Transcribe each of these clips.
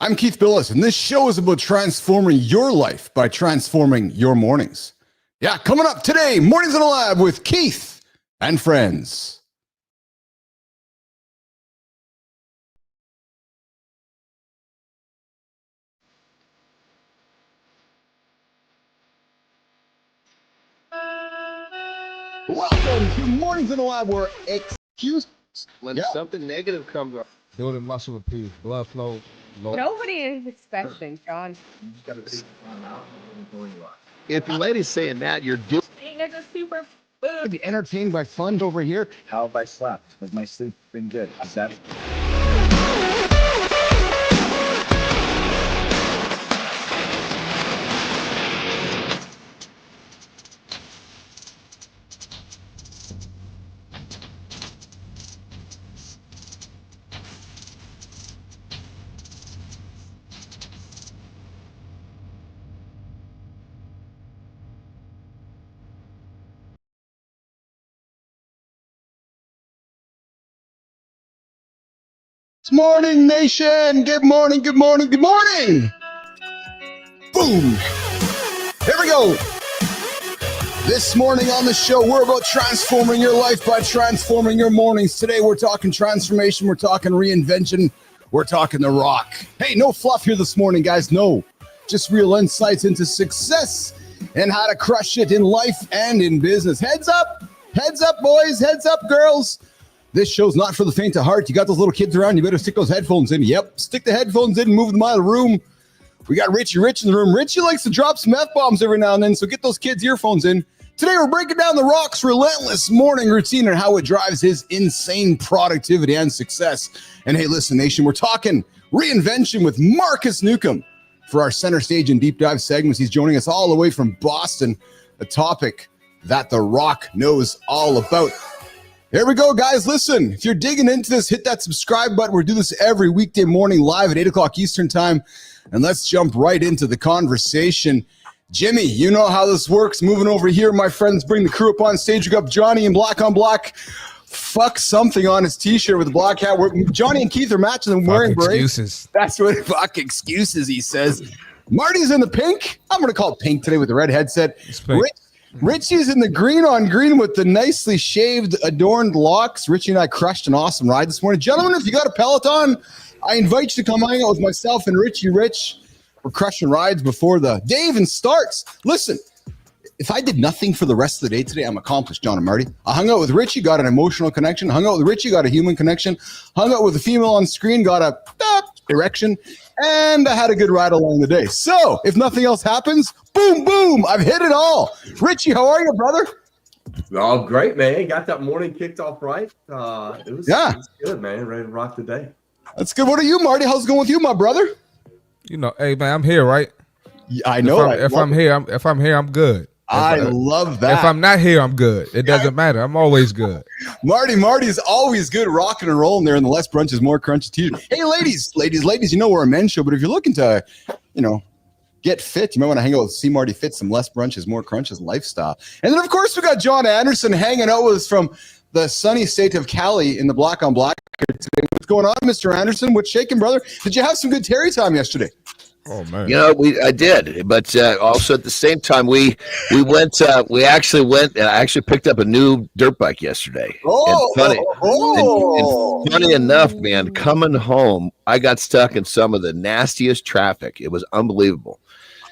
I'm Keith Bilous, and this show is about transforming your life by transforming your mornings. Yeah, coming up today, Mornings in the Lab with Keith and friends. Welcome to Mornings in the Lab, where when something negative comes up. Building muscle appeal, blood flow. Nobody is expecting, John. If your lady's saying that, you're doing. It's a super food. Be entertained by fun over here. How have I slept? Has my sleep been good? Is that... Morning Nation, good morning, good morning, good morning. Boom. Here we go. This morning on the show, we're about transforming your life by transforming your mornings. Today, we're talking transformation, we're talking reinvention, we're talking The Rock. Hey, no fluff here this morning, guys, no. Just real insights into success and how to crush it in life and in business. Heads up, boys, heads up, girls. This show's not for the faint of heart. You got those little kids around, you better stick those headphones in. Yep, stick the headphones in and move them out of the room. We got Richie Rich in the room. Richie likes to drop some F-bombs every now and then, so get those kids' earphones in. Today, we're breaking down The Rock's relentless morning routine and how it drives his insane productivity and success. And hey, listen, Nation, we're talking reinvention with Markus Neukom for our center stage and deep dive segments. He's joining us all the way from Boston, a topic that The Rock knows all about. Here we go, guys. Listen, if you're digging into this, hit that subscribe button. We do this every weekday morning live at 8 o'clock Eastern time. And let's jump right into the conversation. Jimmy, you know how this works. Moving over here, my friends, bring the crew up on stage. We got Johnny in black on black. Fuck something on his t-shirt with a black hat. Johnny and Keith are matching them wearing excuses. That's what fuck excuses, he says. Marty's in the pink. I'm going to call it pink today with the red headset. Richie's in the green on green with the nicely shaved, adorned locks. Richie and I crushed an awesome ride this morning. Gentlemen, if you got a Peloton, I invite you to come hang out with myself and Richie Rich. We're crushing rides before the day even starts. Listen, if I did nothing for the rest of the day today, I'm accomplished, John and Marty. I hung out with Richie, got an emotional connection. Hung out with Richie, got a human connection. Hung out with a female on screen, got a erection. And I had a good ride along the day. So, if nothing else happens, boom, boom, I've hit it all. Richie, how are you, brother? Oh, great, man. Got that morning kicked off right. It was good, man. Ready to rock the day. That's good. What are you, Marty? How's it going with you, my brother? You know, hey, man, I'm here, right? Yeah, I know. If I'm here, I'm good. I love that. If I'm not here, I'm good. It doesn't matter. I'm always good. Marty's always good rocking and rolling there in the Less Brunches, More Crunches t-shirt. Hey, ladies, you know we're a men's show, but if you're looking to, get fit, you might want to hang out with See Marty Fit, some Less Brunches, More Crunches lifestyle. And then, of course, we got Jon Andersen hanging out with us from the sunny state of Cali in the black on black today. What's going on, Mr. Andersen? What's shaking, brother? Did you have some good Terry time yesterday? Oh man! You know, I did, but also at the same time, we actually picked up a new dirt bike yesterday. And funny enough, man, coming home, I got stuck in some of the nastiest traffic. It was unbelievable,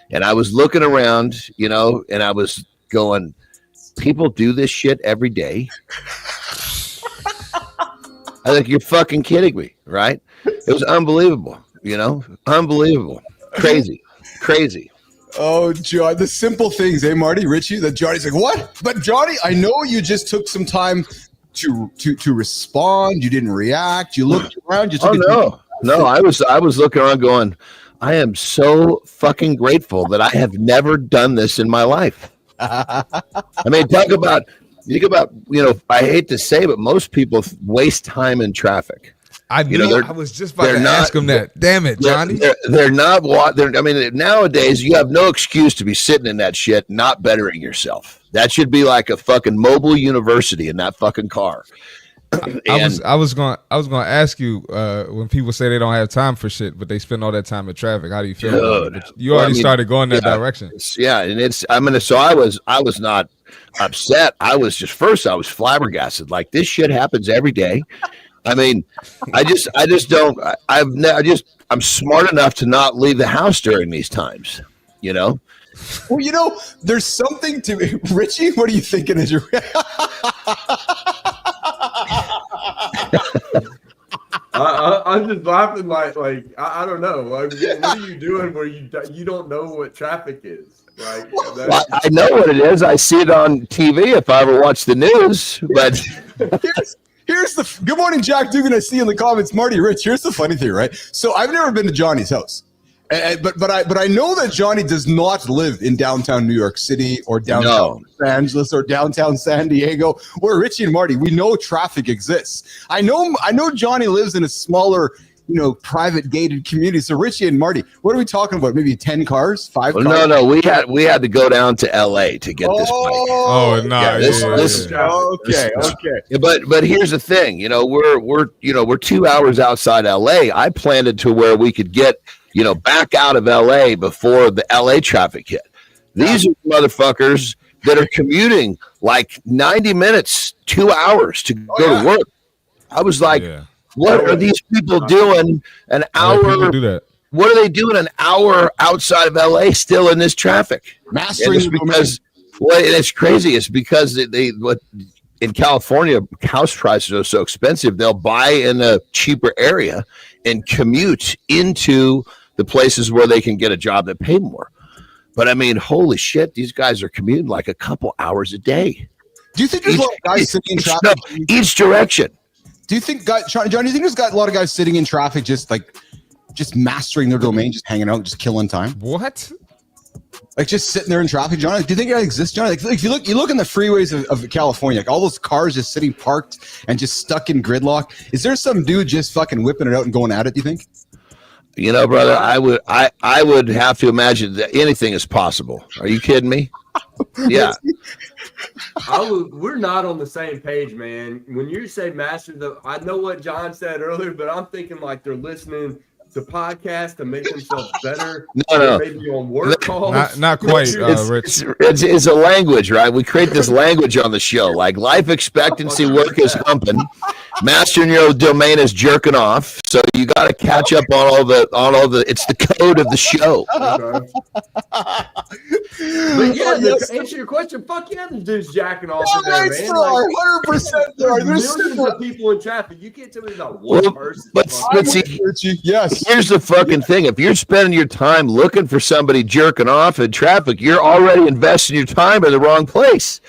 and I was looking around, and I was going, people do this shit every day. I think you're fucking kidding me, right? It was unbelievable, unbelievable. Crazy. Oh, John, the simple things, Marty, Richie, that Johnny's like, what? But Johnny, I know you just took some time to respond. You didn't react. You looked around. You took No, I was looking around going, I am so fucking grateful that I have never done this in my life. I mean, think about, I hate to say, but most people waste time in traffic. I was just about to ask him that. Damn it, Johnny. They're not. I mean, nowadays you have no excuse to be sitting in that shit, not bettering yourself. That should be like a fucking mobile university in that fucking car. I was going to ask you when people say they don't have time for shit, but they spend all that time in traffic. How do you feel about it? But you already started going that direction. Yeah, and so I was not upset. I was flabbergasted. Like, this shit happens every day. I mean, I'm smart enough to not leave the house during these times, you know? Well, there's something to Richie. What are you thinking as you're I'm just laughing like I don't know. Like, what are you doing where you don't know what traffic is? Like, well, I know what it is. I see it on TV if I ever watch the news. But here's the good morning, Jack Dugan. I see in the comments, Marty, Rich. Here's the funny thing, right? So I've never been to Johnny's house. But I know that Johnny does not live in downtown New York City or downtown Los Angeles or downtown San Diego, where Richie and Marty, we know traffic exists. I know Johnny lives in a smaller, private gated community. So Richie and Marty, what are we talking about? Maybe 10 cars, 5 cars? No, we had to go down to LA to get this bike. Oh no! Okay. But here's the thing, we're 2 hours outside LA. I planned it to where we could get back out of LA before the LA traffic hit. These are motherfuckers that are commuting like 90 minutes, 2 hours to go to work. I was like, what are these people doing an hour? Do that. What are they doing an hour outside of LA still in this traffic? Mastering. It's because, it's crazy. It's because in California, house prices are so expensive. They'll buy in a cheaper area and commute into the places where they can get a job that pay more. But I mean, holy shit, these guys are commuting like a couple hours a day. Do you think there's a lot of guys sitting in traffic? Each direction. Do you think, John, do you think there's got a lot of guys sitting in traffic just mastering their domain, just hanging out, just killing time? What? Like just sitting there in traffic, John? Do you think that exists, John? Like if you look in the freeways of California, like all those cars just sitting parked and just stuck in gridlock. Is there some dude just fucking whipping it out and going at it, do you think? Brother, I would have to imagine that anything is possible. Are you kidding me? Yeah. We're not on the same page, man. When you say master, I know what John said earlier, but I'm thinking like they're listening to podcasts to make themselves better. No. Maybe on work calls. Not quite, Rich. It's a language, right? We create this language on the show, like life expectancy, work is humping, mastering your domain is jerking off. So you got to catch up on all the. It's the code of the show. Okay. But yeah, to answer your question, fuck yeah, there's dudes jacking off in there, man. 100% There's millions of people in traffic. You can't tell me about one person. But see, yes. Here's the fucking thing. If you're spending your time looking for somebody jerking off in traffic, you're already investing your time in the wrong place.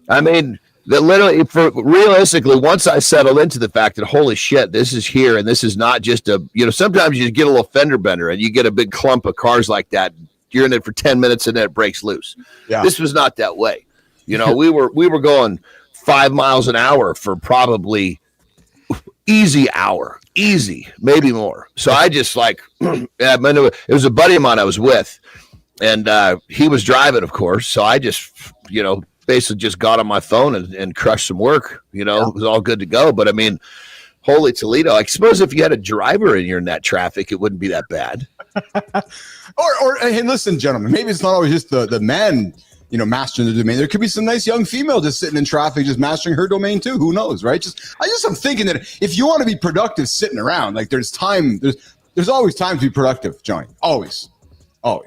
I mean, that literally, realistically, once I settle into the fact that, holy shit, this is here and this is not just sometimes you get a little fender bender and you get a big clump of cars like that. You're in it for 10 minutes and then it breaks loose. Yeah. This was not that way. We were going 5 miles an hour for probably easy, maybe more. So I just it was a buddy of mine I was with, and he was driving, of course. So I just, basically just got on my phone and crushed some work. It was all good to go. But I mean, holy Toledo! I suppose if you had a driver in that traffic, it wouldn't be that bad. or hey, listen, gentlemen, maybe it's not always just the man. Mastering the domain. There could be some nice young female just sitting in traffic, just mastering her domain too. Who knows, right? I'm thinking that if you want to be productive sitting around, like there's always time to be productive, Johnny. Always. Well,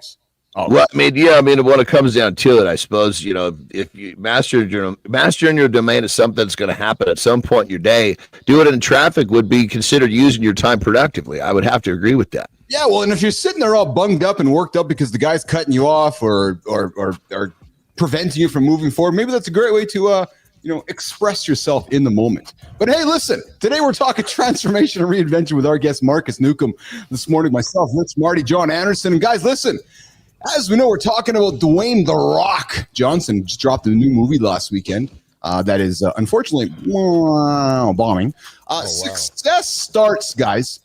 I mean, when it comes down to it, I suppose, if you mastering your domain is something that's going to happen at some point in your day, do it in traffic would be considered using your time productively. I would have to agree with that. Yeah, well, and if you're sitting there all bunged up and worked up because the guy's cutting you off or preventing you from moving forward, maybe that's a great way to express yourself in the moment. But hey, listen, today we're talking transformation and reinvention with our guest Markus Neukom. This morning, myself, Rich, Marty, Jon Andersen, and guys, listen. As we know, we're talking about Dwayne "The Rock" Johnson. Just dropped a new movie last weekend. That is unfortunately bombing. Success starts, guys,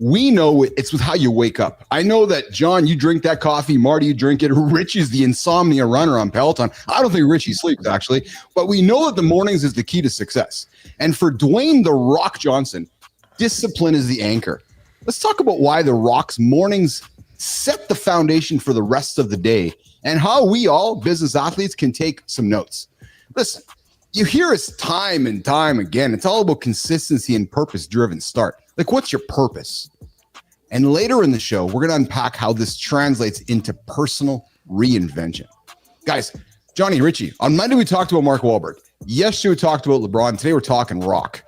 We know it's with how you wake up. I know that, John, you drink that coffee. Marty, you drink it. Richie's the insomnia runner on Peloton. I don't think Richie sleeps, actually. But we know that the mornings is the key to success. And for Dwayne "The Rock" Johnson, discipline is the anchor. Let's talk about why The Rock's mornings set the foundation for the rest of the day and how we all, business athletes, can take some notes. Listen, you hear us time and time again. It's all about consistency and purpose-driven start. Like, what's your purpose? And later in the show, we're going to unpack how this translates into personal reinvention. Guys, Johnny, Richie, on Monday we talked about Mark Wahlberg. Yesterday we talked about LeBron. Today we're talking rock.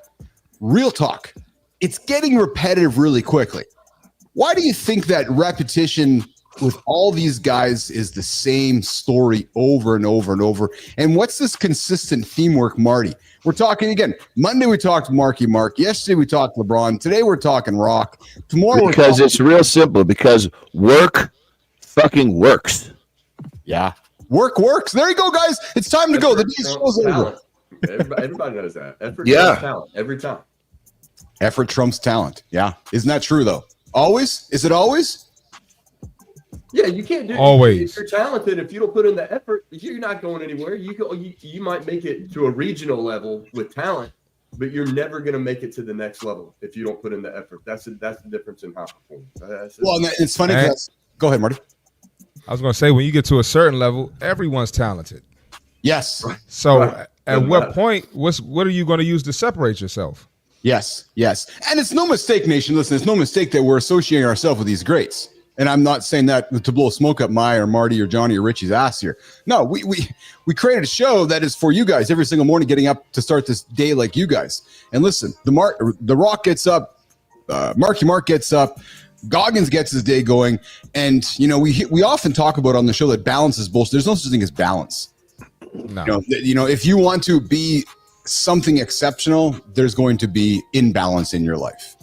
Real talk. It's getting repetitive really quickly. Why do you think that repetition with all these guys is the same story over and over and over? And what's this consistent theme work, Marty? We're talking again. Monday we talked Marky Mark. Yesterday we talked LeBron. Today we're talking rock. Tomorrow because it's real simple. Because work fucking works. Yeah, work works. There you go, guys. It's time to go. The show's over. Everybody knows that. Effort trumps talent every time. Effort trumps talent. Yeah, isn't that true though? Always? Is it always? Yeah, you can't do it. Always. If you're talented, if you don't put in the effort, you're not going anywhere. You might make it to a regional level with talent, but you're never going to make it to the next level if you don't put in the effort. That's the difference in high performance. Well, and it's funny because go ahead, Marty. I was going to say, when you get to a certain level, everyone's talented. Yes. So at what point, what are you going to use to separate yourself? Yes. And it's no mistake, nation. Listen, it's no mistake that we're associating ourselves with these greats. And I'm not saying that to blow smoke up my or Marty or Johnny or Richie's ass here. No, we created a show that is for you guys every single morning, getting up to start this day like you guys. And listen, the Rock gets up, Marky Mark gets up, Goggins gets his day going, and we often talk about on the show that balance is bullshit. There's no such thing as balance. No. If you want to be something exceptional, there's going to be imbalance in your life.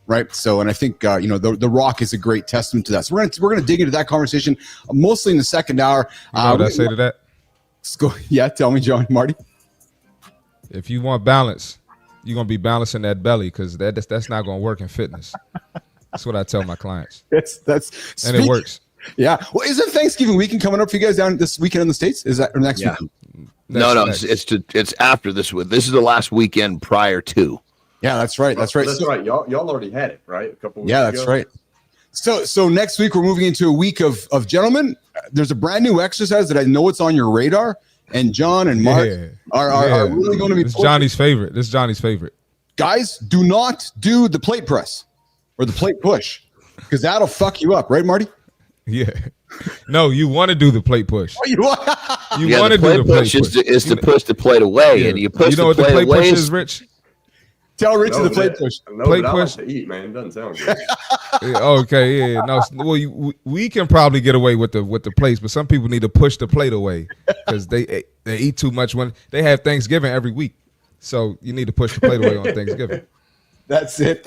Right. So, and I think, the Rock is a great testament to that. So we're going to dig into that conversation mostly in the second hour. What I say to that? Let's go. Yeah. Tell me, John, Marty. If you want balance, you're going to be balancing that belly, because that's not going to work in fitness. That's what I tell my clients. And it works. Yeah. Well, isn't Thanksgiving weekend coming up for you guys down this weekend in the States? Is that or next weekend? No, it's after this week. This is the last weekend prior to. Yeah, that's right. That's right. Y'all already had it, right? A couple weeks ago. Right. So next week we're moving into a week of gentlemen. There's a brand new exercise that I know it's on your radar, and John and Mark are really going to be. This is Johnny's favorite. Guys, do not do the plate press or the plate push, because that'll fuck you up, right, Marty? Yeah. No, you want to do the plate push. You want to do the plate push. Is to push the plate away, and you push the plate away. You know what the plate push is, Rich? Tell Richie the plate push. Plate push. I like to eat, man. It doesn't sound good. Okay, yeah. No, well, we can probably get away with the plates, but some people need to push the plate away because they eat too much when they have Thanksgiving every week. So you need to push the plate away on Thanksgiving. That's it.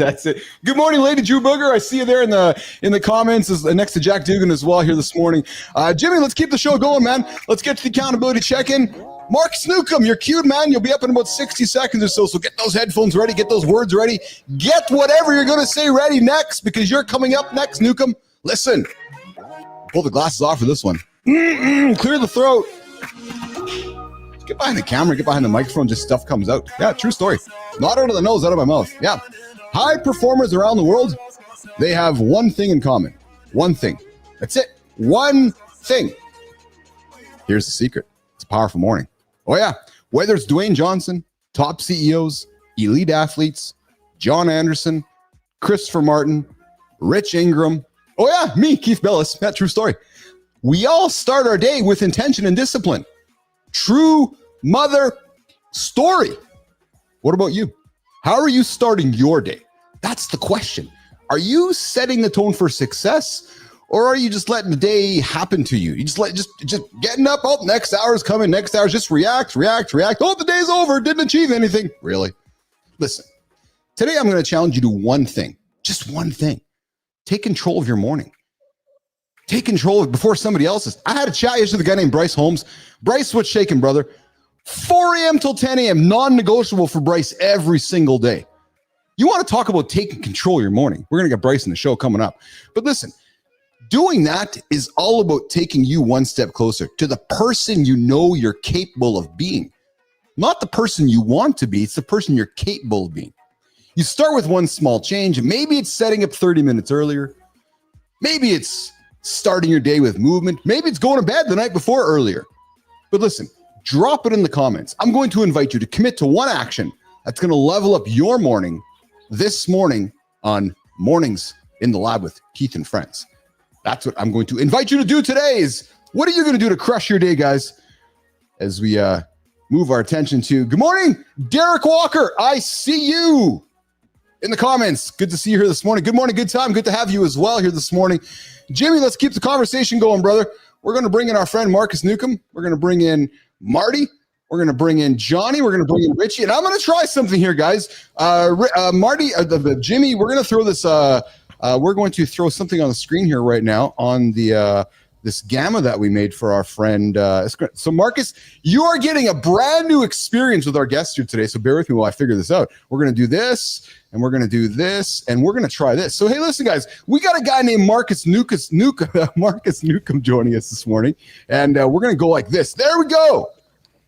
Good morning, Lady Drew Booger. I see you there in the comments next to Jack Dugan as well here this morning. Jimmy, let's keep the show going, man. Let's get to the accountability check-in. Markus Neukom, you're cute, man. You'll be up in about 60 seconds or so. So get those headphones ready. Get those words ready. Get whatever you're going to say ready next, because you're coming up next, Neukom. Listen. Pull the glasses off for this one. Clear the throat. Get behind the camera. Get behind the microphone. Just stuff comes out. Yeah, true story. Not out of the nose, out of my mouth. Yeah. High performers around the world, they have one thing in common. One thing. That's it. One thing. Here's the secret. It's a powerful morning. Oh, yeah. Whether it's Dwayne Johnson, top CEOs, elite athletes, Jon Andersen, Christopher Martin, Rich Ingram. Oh, yeah. Me, Keith Bilous. That true story. We all start our day with intention and discipline. True mother story. What about you? How are you starting your day? That's the question. Are you setting the tone for success, or are you just letting the day happen to you? You just getting up. Oh, next hour's coming. Next hour's just react. Oh, the day's over. Didn't achieve anything. Really? Listen, today I'm going to challenge you to one thing. Just one thing. Take control of your morning. Take control of it before somebody else's. I had a chat yesterday with a guy named Bryce Holmes. Bryce, what's shaking, brother? 4 a.m. till 10 a.m. non-negotiable for Bryce every single day. You want to talk about taking control of your morning. We're going to get Bryce in the show coming up. But listen, doing that is all about taking you one step closer to the person you know you're capable of being. Not the person you want to be, it's the person you're capable of being. You start with one small change. Maybe it's setting up 30 minutes earlier. Maybe it's starting your day with movement. Maybe it's going to bed the night before earlier. But listen, drop it in the comments. I'm going to invite you to commit to one action that's going to level up your morning this morning on Mornings in the Lab with Keith and Friends. That's what I'm going to invite you to do today is, what are you going to do to crush your day, guys? As we move our attention to, good morning, Derek Walker. I see you in the comments. Good to see you here this morning. Good morning, good time. Good to have you as well here this morning. Jimmy, let's keep the conversation going, brother. We're going to bring in our friend Markus Neukom. We're going to bring in Marty. We're going to bring in Johnny. We're going to bring in Richie. And I'm going to try something here, guys. Marty, Jimmy, we're going to throw this. We're going to throw something on the screen here right now on the this gamma that we made for our friend. So, Markus, you are getting a brand new experience with our guest here today. So bear with me while I figure this out. We're going to do this, and we're going to do this, and we're going to try this. So, hey, listen, guys, we got a guy named Markus Neukom joining us this morning, and we're going to go like this. There we go.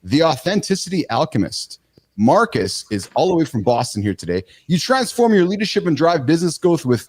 The Authenticity Alchemist. Markus is all the way from Boston here today. You transform your leadership and drive business growth with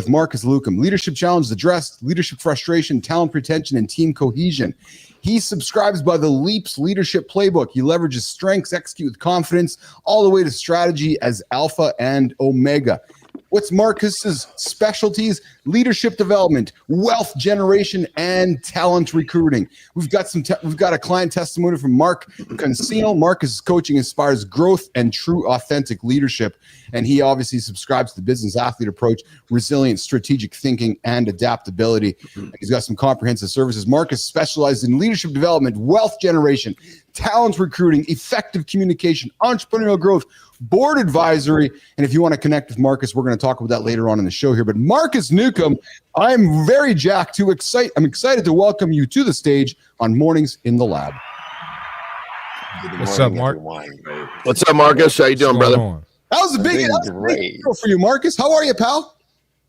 Markus Neukom. Leadership challenges addressed, leadership frustration, talent retention, and team cohesion. He subscribes by the LEAPS leadership playbook. He leverages strengths, execute with confidence, all the way to strategy as alpha and omega. What's Markus's specialties? Leadership development, wealth generation, and talent recruiting. We've got a client testimony from Mark Consino. Markus's coaching inspires growth and true authentic leadership. And he obviously subscribes to the business athlete approach, resilient strategic thinking, and adaptability. He's got some comprehensive services. Markus specializes in leadership development, wealth generation, talent recruiting, effective communication, entrepreneurial growth, board advisory. And if you want to connect with Markus, we're going to talk about that later on in the show here. But Markus Neukom, I'm very jacked to I'm excited to welcome you to the stage on Mornings in the Lab. What's up, Mark? What's up, Markus? How you doing, brother? That was a big deal for you, Markus. How are you, pal?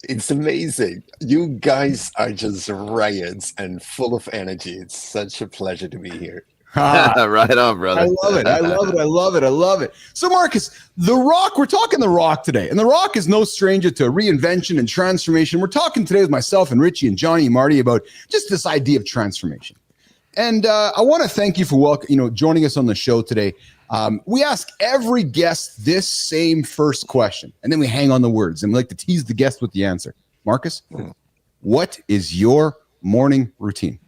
It's amazing. You guys are just riots and full of energy. It's such a pleasure to be here. Right on, brother. I love it. I love it. I love it. I love it. So, Markus, The Rock, we're talking The Rock today. And The Rock is no stranger to reinvention and transformation. We're talking today with myself and Richie and Johnny and Marty about just this idea of transformation. And I want to thank you for joining us on the show today. We ask every guest this same first question, and then we hang on the words, and we like to tease the guest with the answer. Markus, what is your morning routine?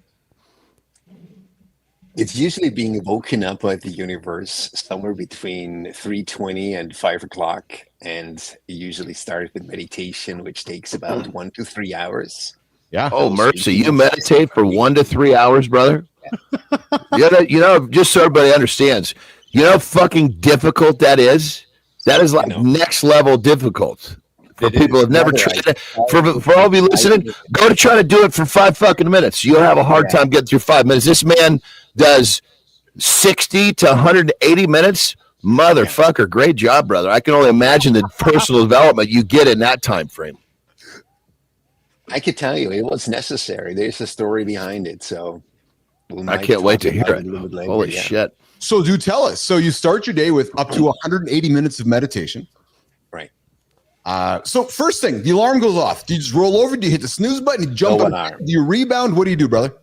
It's usually being woken up by the universe somewhere between 3:20 and 5 o'clock. And it usually starts with meditation, which takes about 1 to 3 hours. Yeah. Oh, mercy. You meditate for 1 to 3 hours, brother? Just so everybody understands, you know how fucking difficult that is? That is like next level difficult. For people who've never tried it, for all of you listening, go to try to do it for 5 fucking minutes. You'll have a hard time getting through 5 minutes. This man does 60 to 180 minutes. Motherfucker, great job, brother. I can only imagine the personal development you get in that time frame. I could tell you it was necessary. There's a story behind it, so I can't wait to hear it. Holy shit. So do tell us. So you start your day with up to 180 minutes of meditation. Right. So first thing, the alarm goes off. Do you just roll over? Do you hit the snooze button? Do you jump up? Do you rebound? What do you do, brother?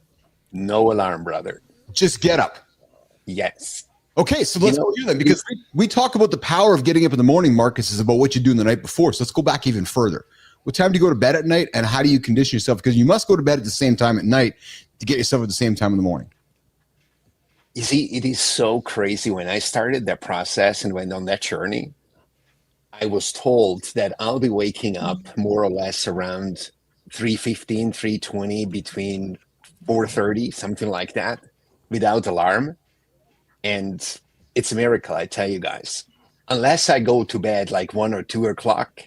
No alarm, brother. Just get up. Yes. Okay, so let's go here then, because we talk about the power of getting up in the morning, Markus, is about what you do the night before. So let's go back even further. What time do you go to bed at night, and how do you condition yourself? Because you must go to bed at the same time at night to get yourself at the same time in the morning. You see, it is so crazy. When I started that process and went on that journey, I was told that I'll be waking up more or less around 3:15, 3:20, between 4:30, something like that, without alarm. And it's a miracle, I tell you guys. Unless I go to bed like 1 or 2 o'clock,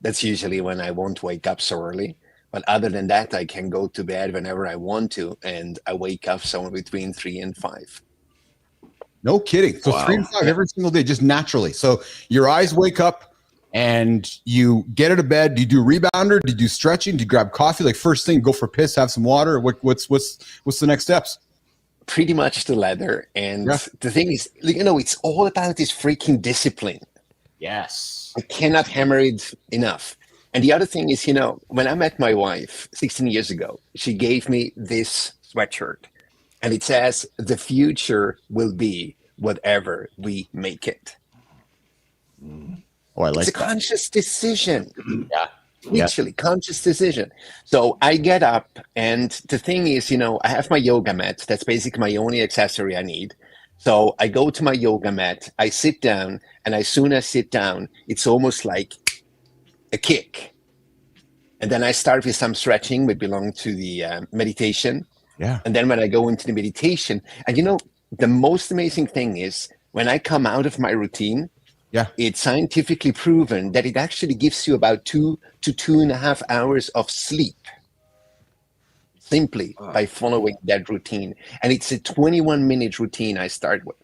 that's usually when I won't wake up so early. But other than that, I can go to bed whenever I want to, and I wake up somewhere between 3 and 5. No kidding. So 3 and 5 every single day, just naturally. So your eyes wake up and you get out of bed. Do you do rebounder? Do you do stretching? Do you grab coffee? Like first thing, go for a piss, have some water. What's the next steps? Pretty much the latter. And the thing is, it's all about this freaking discipline. Yes. I cannot hammer it enough. And the other thing is, when I met my wife 16 years ago, she gave me this sweatshirt. And it says, the future will be whatever we make it. Oh, I like it's a that. conscious decision. Yeah. Literally conscious decision. So I get up, and the thing is, I have my yoga mat. That's basically my only accessory I need. So I go to my yoga mat, I sit down, and as soon as I sit down, it's almost like a kick. And then I start with some stretching, which belong to the meditation. Yeah. And then when I go into the meditation, and the most amazing thing is when I come out of my routine, it's scientifically proven that it actually gives you about 2 to 2.5 hours of sleep simply by following that routine. And it's a 21-minute routine I start with.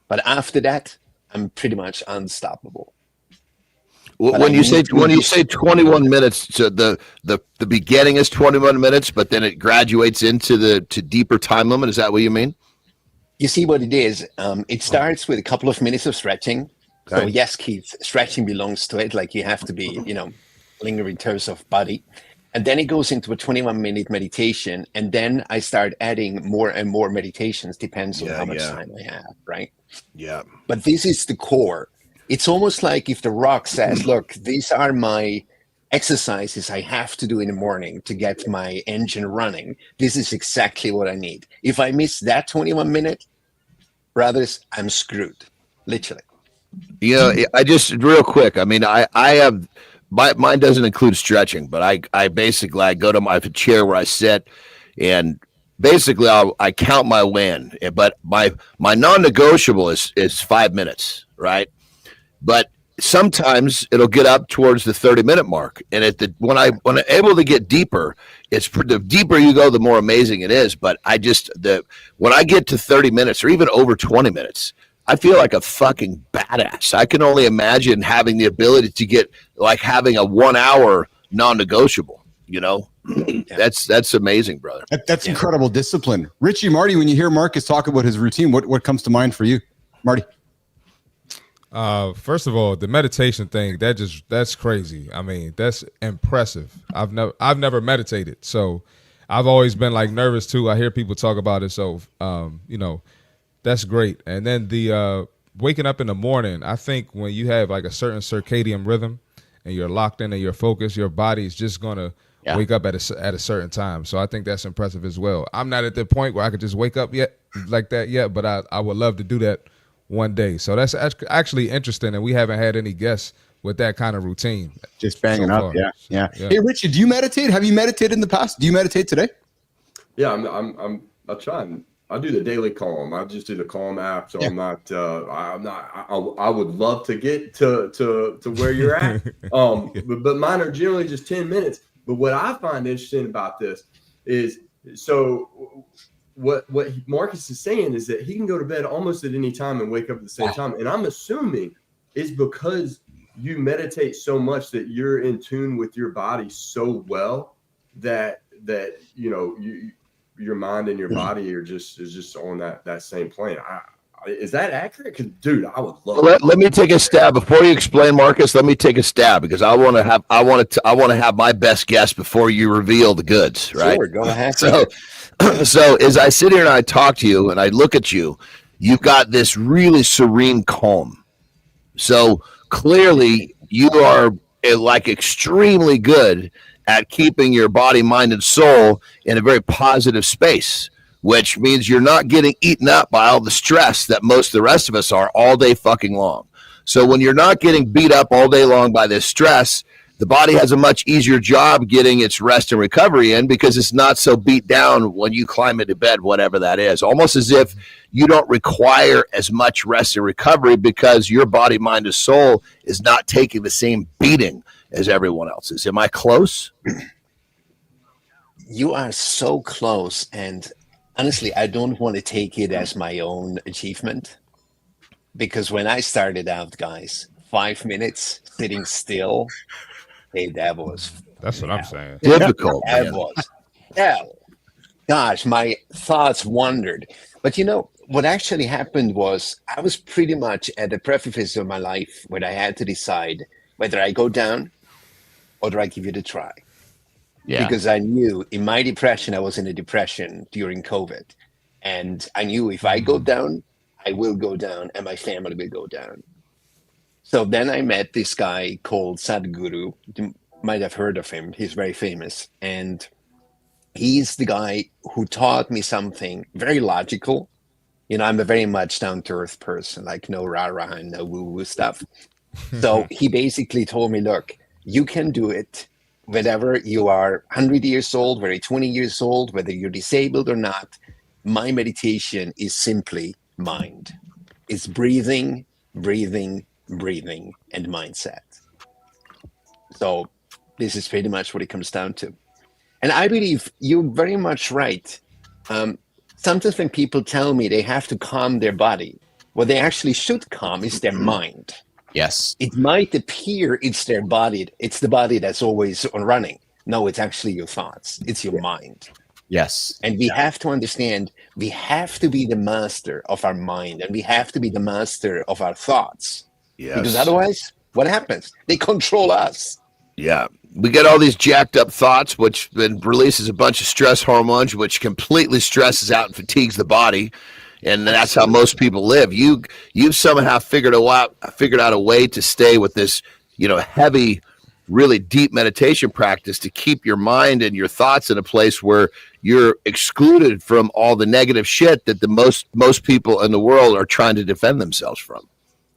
But after that, I'm pretty much unstoppable. When you say 21 minutes, so the beginning is 21 minutes, but then it graduates into to deeper time limit. Is that what you mean? You see what it is? It starts with a couple of minutes of stretching. So yes, Keith, stretching belongs to it. Like you have to be, linger in terms of body. And then it goes into a 21-minute meditation. And then I start adding more and more meditations, depends on how much time I have, right? Yeah. But this is the core. It's almost like if The Rock says, look, these are my exercises I have to do in the morning to get my engine running. This is exactly what I need. If I miss that 21-minute, brothers, I'm screwed, literally. I just real quick. I mean, I have mine doesn't include stretching, but I basically I go to my chair where I sit, and basically I count my win. But my non-negotiable is 5 minutes, right? But sometimes it'll get up towards the 30-minute mark, and when I'm able to get deeper, the deeper you go, the more amazing it is. But when I get to 30 minutes or even over 20 minutes. I feel like a fucking badass. I can only imagine having the ability to get like having a 1 hour non-negotiable, That's amazing, brother. That's incredible discipline. Richie, Marty, when you hear Markus talk about his routine, what comes to mind for you? Marty? First of all, the meditation thing, that's crazy. I mean, that's impressive. I've never meditated. So I've always been like nervous too. I hear people talk about it. So, that's great. And then the waking up in the morning, I think when you have like a certain circadian rhythm and you're locked in and you're focused, your body's just going to wake up at a certain time. So I think that's impressive as well. I'm not at the point where I could just wake up like that yet, but I would love to do that one day. So that's actually interesting, and we haven't had any guests with that kind of routine. Just banging up, yeah. Hey, Richie, do you meditate? Have you meditated in the past? Do you meditate today? Yeah, I try and I do the daily Calm. I just do the Calm app, so I'm not. I would love to get to where you're at. But mine are generally just 10 minutes. But what I find interesting about this is what Markus is saying is that he can go to bed almost at any time and wake up at the same time. And I'm assuming it's because you meditate so much that you're in tune with your body so well that your mind and your body are just on that same plane. Is that accurate? Because, dude, I would love. Let me take a stab before you explain, Markus. Let me take a stab because I want to have my best guess before you reveal the goods. Right? Sure, go ahead. So as I sit here and I talk to you and I look at you, you've got this really serene calm. So clearly, you are like extremely good at keeping your body, mind, and soul in a very positive space, which means you're not getting eaten up by all the stress that most of the rest of us are all day fucking long. So when you're not getting beat up all day long by this stress, the body has a much easier job getting its rest and recovery in because it's not so beat down when you climb into bed, whatever that is. Almost as if you don't require as much rest and recovery because your body, mind, and soul is not taking the same beating as everyone else's. Am I close? You are so close. And honestly, I don't want to take it as my own achievement because when I started out, guys, 5 minutes sitting still. Hey, that was That's what I'm saying. Difficult, that man. was hell. Gosh, my thoughts wandered. But what actually happened was I was pretty much at the precipice of my life where I had to decide whether I go down or do I give it a try. Yeah. Because I knew in my depression, I was in a depression during COVID. And I knew if I go down, I will go down and my family will go down. So then I met this guy called Sadhguru. You might have heard of him. He's very famous. And he's the guy who taught me something very logical. I'm a very much down-to-earth person, like no rah-rah and no woo-woo stuff. So he basically told me, look, you can do it whether you are 100 years old, whether you're 20 years old, whether you're disabled or not. My meditation is simply mind. It's breathing, breathing, breathing, and mindset. So this is pretty much what it comes down to. And I believe you're very much right. Sometimes when people tell me they have to calm their body, what they actually should calm is their mind. Yes. It might appear it's their body. It's the body that's always on running. No, it's actually your thoughts. It's your mind. Yes. And we have to understand we have to be the master of our mind and we have to be the master of our thoughts. Yes. Because otherwise, what happens? They control us. Yeah. We get all these jacked up thoughts, which then releases a bunch of stress hormones, which completely stresses out and fatigues the body. And that's how most people live. You've somehow figured out a way to stay with this, heavy, really deep meditation practice to keep your mind and your thoughts in a place where you're excluded from all the negative shit that the most people in the world are trying to defend themselves from.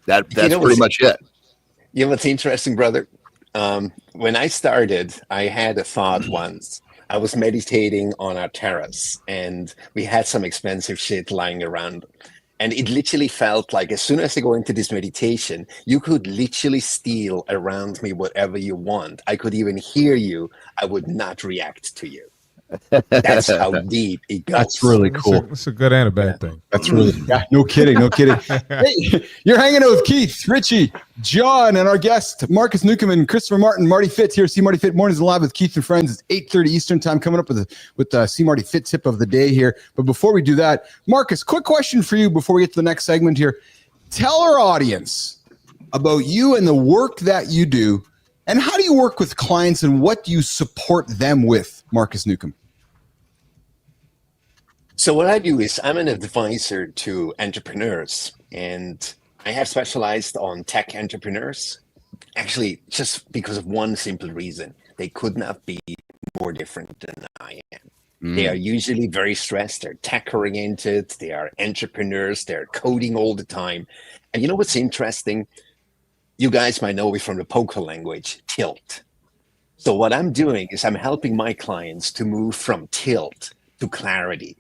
That's pretty much it. You know what's interesting, brother? When I started, I had a thought once. I was meditating on our terrace and we had some expensive shit lying around. And it literally felt like as soon as I go into this meditation, you could literally steal around me whatever you want. I could even hear you. I would not react to you. That's how deep it goes. That's really cool. It's a good and a bad thing. That's really, no kidding. Hey, you're hanging out with Keith, Richie, John, and our guest, Markus Neukom and Christopher Martin, Marty Fitz here. See Marty Fit Mornings Live with Keith and Friends. It's 8:30 Eastern time, coming up with the See Marty Fit tip of the day here. But before we do that, Markus, quick question for you before we get to the next segment here. Tell our audience about you and the work that you do, and how do you work with clients and what do you support them with, Markus Neukom? So what I do is I'm an advisor to entrepreneurs, and I have specialized on tech entrepreneurs, actually just because of one simple reason. They could not be more different than I am. They are usually very stressed. They're tech-oriented. They are entrepreneurs. They're coding all the time. And you know what's interesting? You guys might know me from the poker language, tilt. So what I'm doing is I'm helping my clients to move from tilt to clarity.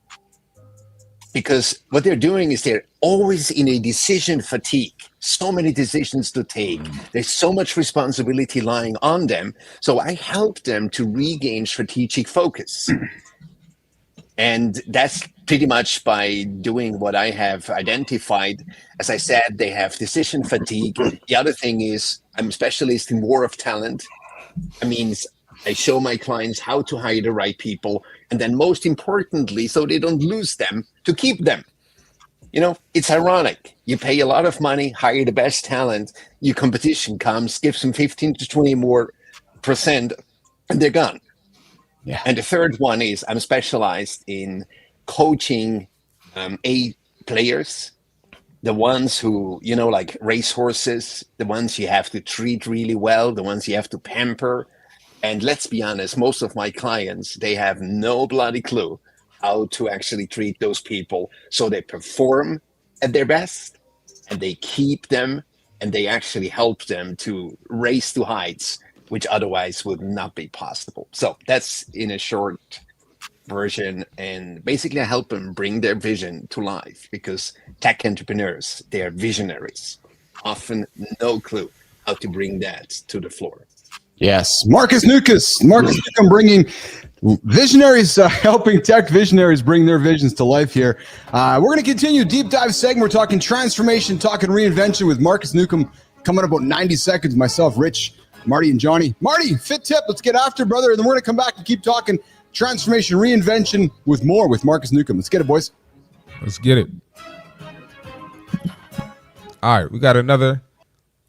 Because what they're doing is they're always in a decision fatigue. So many decisions to take. There's so much responsibility lying on them. So I help them to regain strategic focus. And that's pretty much by doing what I have identified. As I said, they have decision fatigue. The other thing is I'm a specialist in war of talent. That means I show my clients how to hire the right people. And then most importantly, so they don't lose them, to keep them. It's ironic. You pay a lot of money, hire the best talent, your competition comes, gives them 15 to 20 more %, and they're gone. Yeah. And the third one is I'm specialized in coaching A players, the ones who, like racehorses, the ones you have to treat really well, the ones you have to pamper. And let's be honest, most of my clients, they have no bloody clue how to actually treat those people. So they perform at their best and they keep them and they actually help them to race to heights, which otherwise would not be possible. So that's in a short version. And basically I help them bring their vision to life because tech entrepreneurs, they are visionaries, often no clue how to bring that to the floor. Yes, Markus Neukom bringing visionaries, helping tech visionaries bring their visions to life here. We're going to continue deep dive segment. We're talking transformation, talking reinvention with Markus Neukom Coming up about 90 seconds, myself, Rich, Marty, and Johnny. Marty, fit tip. Let's get after it, brother. And then we're going to come back and keep talking transformation, reinvention with more with Markus Neukom. Let's get it, boys. Let's get it. All right, we got another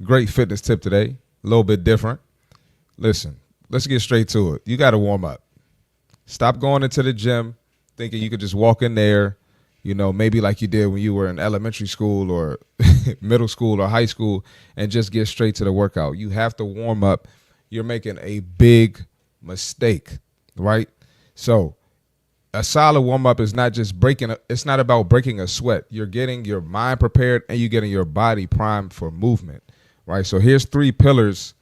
great fitness tip today. A little bit different. Listen, let's get straight to it. You got to warm up. Stop going into the gym thinking you could just walk in there, maybe like you did when you were in elementary school or middle school or high school, and just get straight to the workout. You have to warm up. You're making a big mistake, right? So a solid warm-up is not just it's not about breaking a sweat. You're getting your mind prepared and you're getting your body primed for movement, right? So here's 3 pillars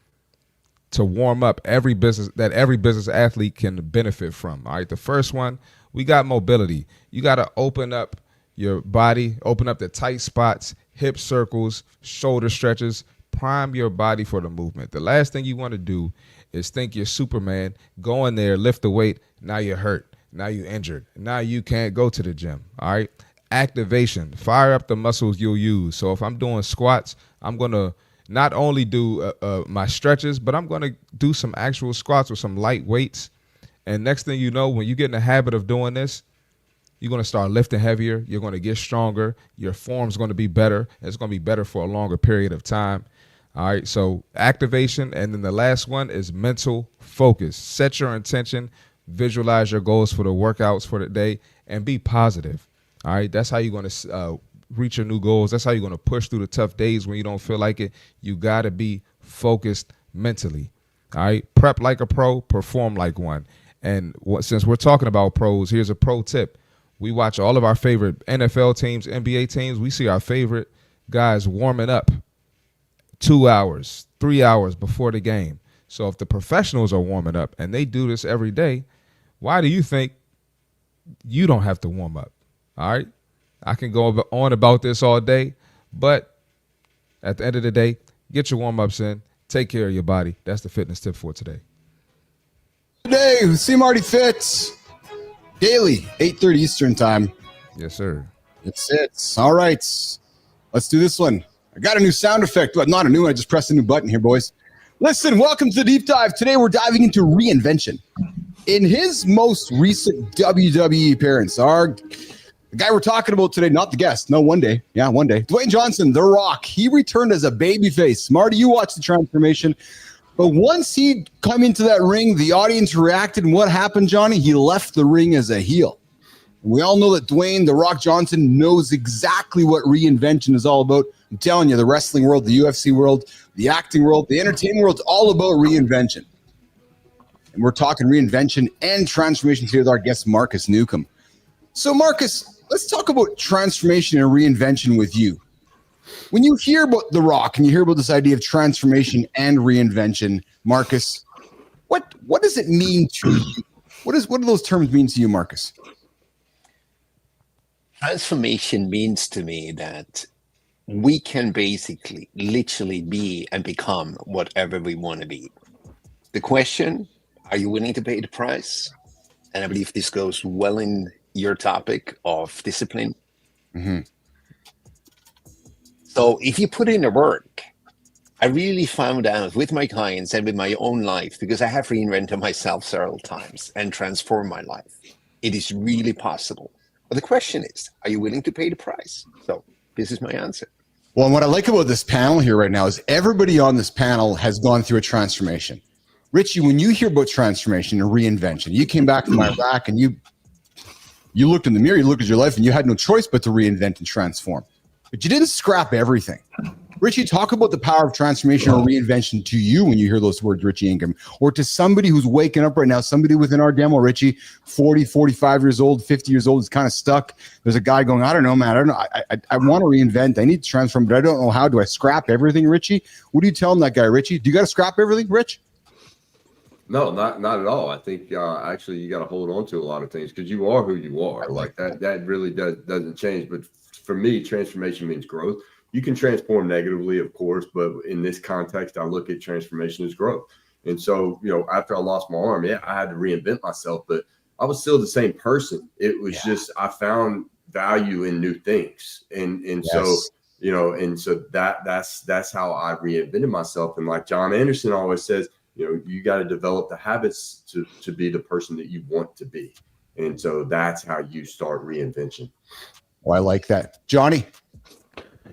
to warm up every business athlete can benefit from. All right. The first one, we got mobility. You got to open up your body, open up the tight spots, hip circles, shoulder stretches, prime your body for the movement. The last thing you want to do is think you're Superman, go in there, lift the weight. Now you're hurt. Now you're injured. Now you can't go to the gym. All right. Activation. Fire up the muscles you'll use. So if I'm doing squats, I'm going to not only do my stretches, but I'm going to do some actual squats with some light weights. And next thing you know, when you get in the habit of doing this, you're going to start lifting heavier. You're going to get stronger. Your form's going to be better. It's going to be better for a longer period of time. All right. So activation. And then the last one is mental focus. Set your intention. Visualize your goals for the workouts for the day and be positive. All right. That's how you're going to reach your new goals. That's how you're going to push through the tough days when you don't feel like it. You got to be focused mentally. All right. Prep like a pro, perform like one. And since we're talking about pros, here's a pro tip. We watch all of our favorite NFL teams, NBA teams. We see our favorite guys warming up 2 hours, 3 hours before the game. So if the professionals are warming up and they do this every day, why do you think you don't have to warm up? All right. I can go on about this all day, but at the end of the day, get your warm-ups in. Take care of your body. That's the fitness tip for today. Today, see Marty Fits. Daily, 8:30 Eastern time. Yes, sir. It's all right. Let's do this one. I got a new sound effect, but not a new one. I just pressed a new button here, boys. Listen, welcome to the deep dive. Today we're diving into Reinvention. In his most recent WWE appearance, the guy we're talking about today, not the guest, no, one day. Yeah, one day. Dwayne Johnson, The Rock, he returned as a babyface. Marty, you watched the transformation. But once he come into that ring, the audience reacted. And what happened, Johnny? He left the ring as a heel. We all know that Dwayne, The Rock Johnson, knows exactly what Reinvention is all about. I'm telling you, the wrestling world, the UFC world, the acting world, the entertainment world, it's all about Reinvention. And we're talking Reinvention and transformation today with our guest, Markus Neukom. So, Markus, let's talk about transformation and reinvention with you. When you hear about The Rock and you hear about this idea of transformation and reinvention, Markus, what does it mean to you? What do those terms mean to you, Markus? Transformation means to me that we can basically literally be and become whatever we want to be. The question, are you willing to pay the price? And I believe this goes well in your topic of discipline. Mm-hmm. So if you put in the work, I really found out with my clients and with my own life, because I have reinvented myself several times and transformed my life. It is really possible. But the question is, are you willing to pay the price? So this is my answer. Well, and what I like about this panel here right now is everybody on this panel has gone through a transformation. Richie, when you hear about transformation and reinvention, you came back from Iraq and you looked in the mirror, you looked at your life, and you had no choice but to reinvent and transform. But you didn't scrap everything. Richie, talk about the power of transformation or reinvention to you when you hear those words, Richie Ingram, or to somebody who's waking up right now, somebody within our demo, Richie, 40, 45 years old, 50 years old, is kind of stuck. There's a guy going, I don't know, man. I don't know. I want to reinvent. I need to transform, but I don't know how. Do I scrap everything, Richie? What do you tell him, that guy, Richie? Do you got to scrap everything, Rich? No, not at all. I think actually you got to hold on to a lot of things because you are who you are. Like that really doesn't change. But for me, transformation means growth. You can transform negatively, of course, but in this context, I look at transformation as growth. And so, after I lost my arm, I had to reinvent myself, but I was still the same person. It was just I found value in new things, and yes. So And so that's how I reinvented myself. And like Jon Andersen always says, you got to develop the habits to be the person that you want to be. And so that's how you start reinvention. Oh, I like that. Johnny.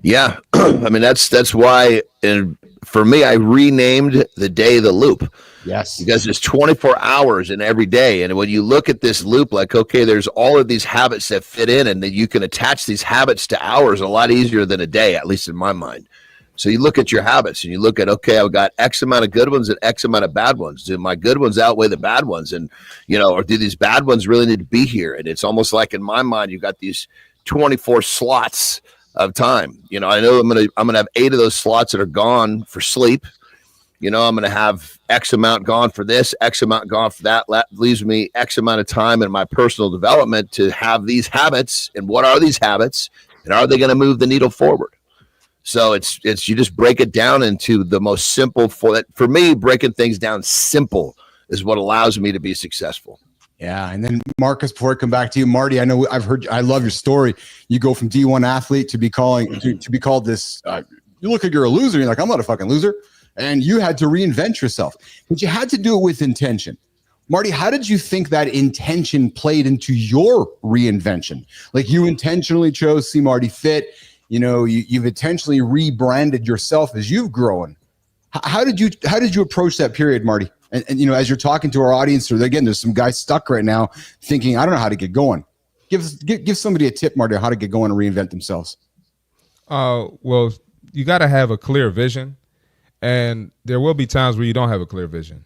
Yeah. I mean, that's why, and for me, I renamed the day the loop. Yes. Because there's 24 hours in every day. And when you look at this loop, like, okay, there's all of these habits that fit in, and then you can attach these habits to hours a lot easier than a day, at least in my mind. So you look at your habits and you look at, okay, I've got X amount of good ones and X amount of bad ones. Do my good ones outweigh the bad ones? And, or do these bad ones really need to be here? And it's almost like, in my mind, you've got these 24 slots of time. I know I'm gonna have 8 of those slots that are gone for sleep. I'm going to have X amount gone for this, X amount gone for that. That leaves me X amount of time in my personal development to have these habits. And what are these habits? And are they going to move the needle forward? So it's you just break it down into the most simple. For me, breaking things down simple is what allows me to be successful. Yeah. And then Markus, before I come back to you, Marty, I know I love your story. You go from D1 athlete to be called this. You look like you're a loser. You're like, I'm not a fucking loser. And you had to reinvent yourself, but you had to do it with intention. Marty, how did you think that intention played into your reinvention? Like, you intentionally chose See Marty Fit. You've intentionally rebranded yourself as you've grown. How did you approach that period, Marty? And as you're talking to our audience, or again, there's some guys stuck right now thinking, I don't know how to get going. Give somebody a tip, Marty, on how to get going and reinvent themselves. Well, you got to have a clear vision. And there will be times where you don't have a clear vision.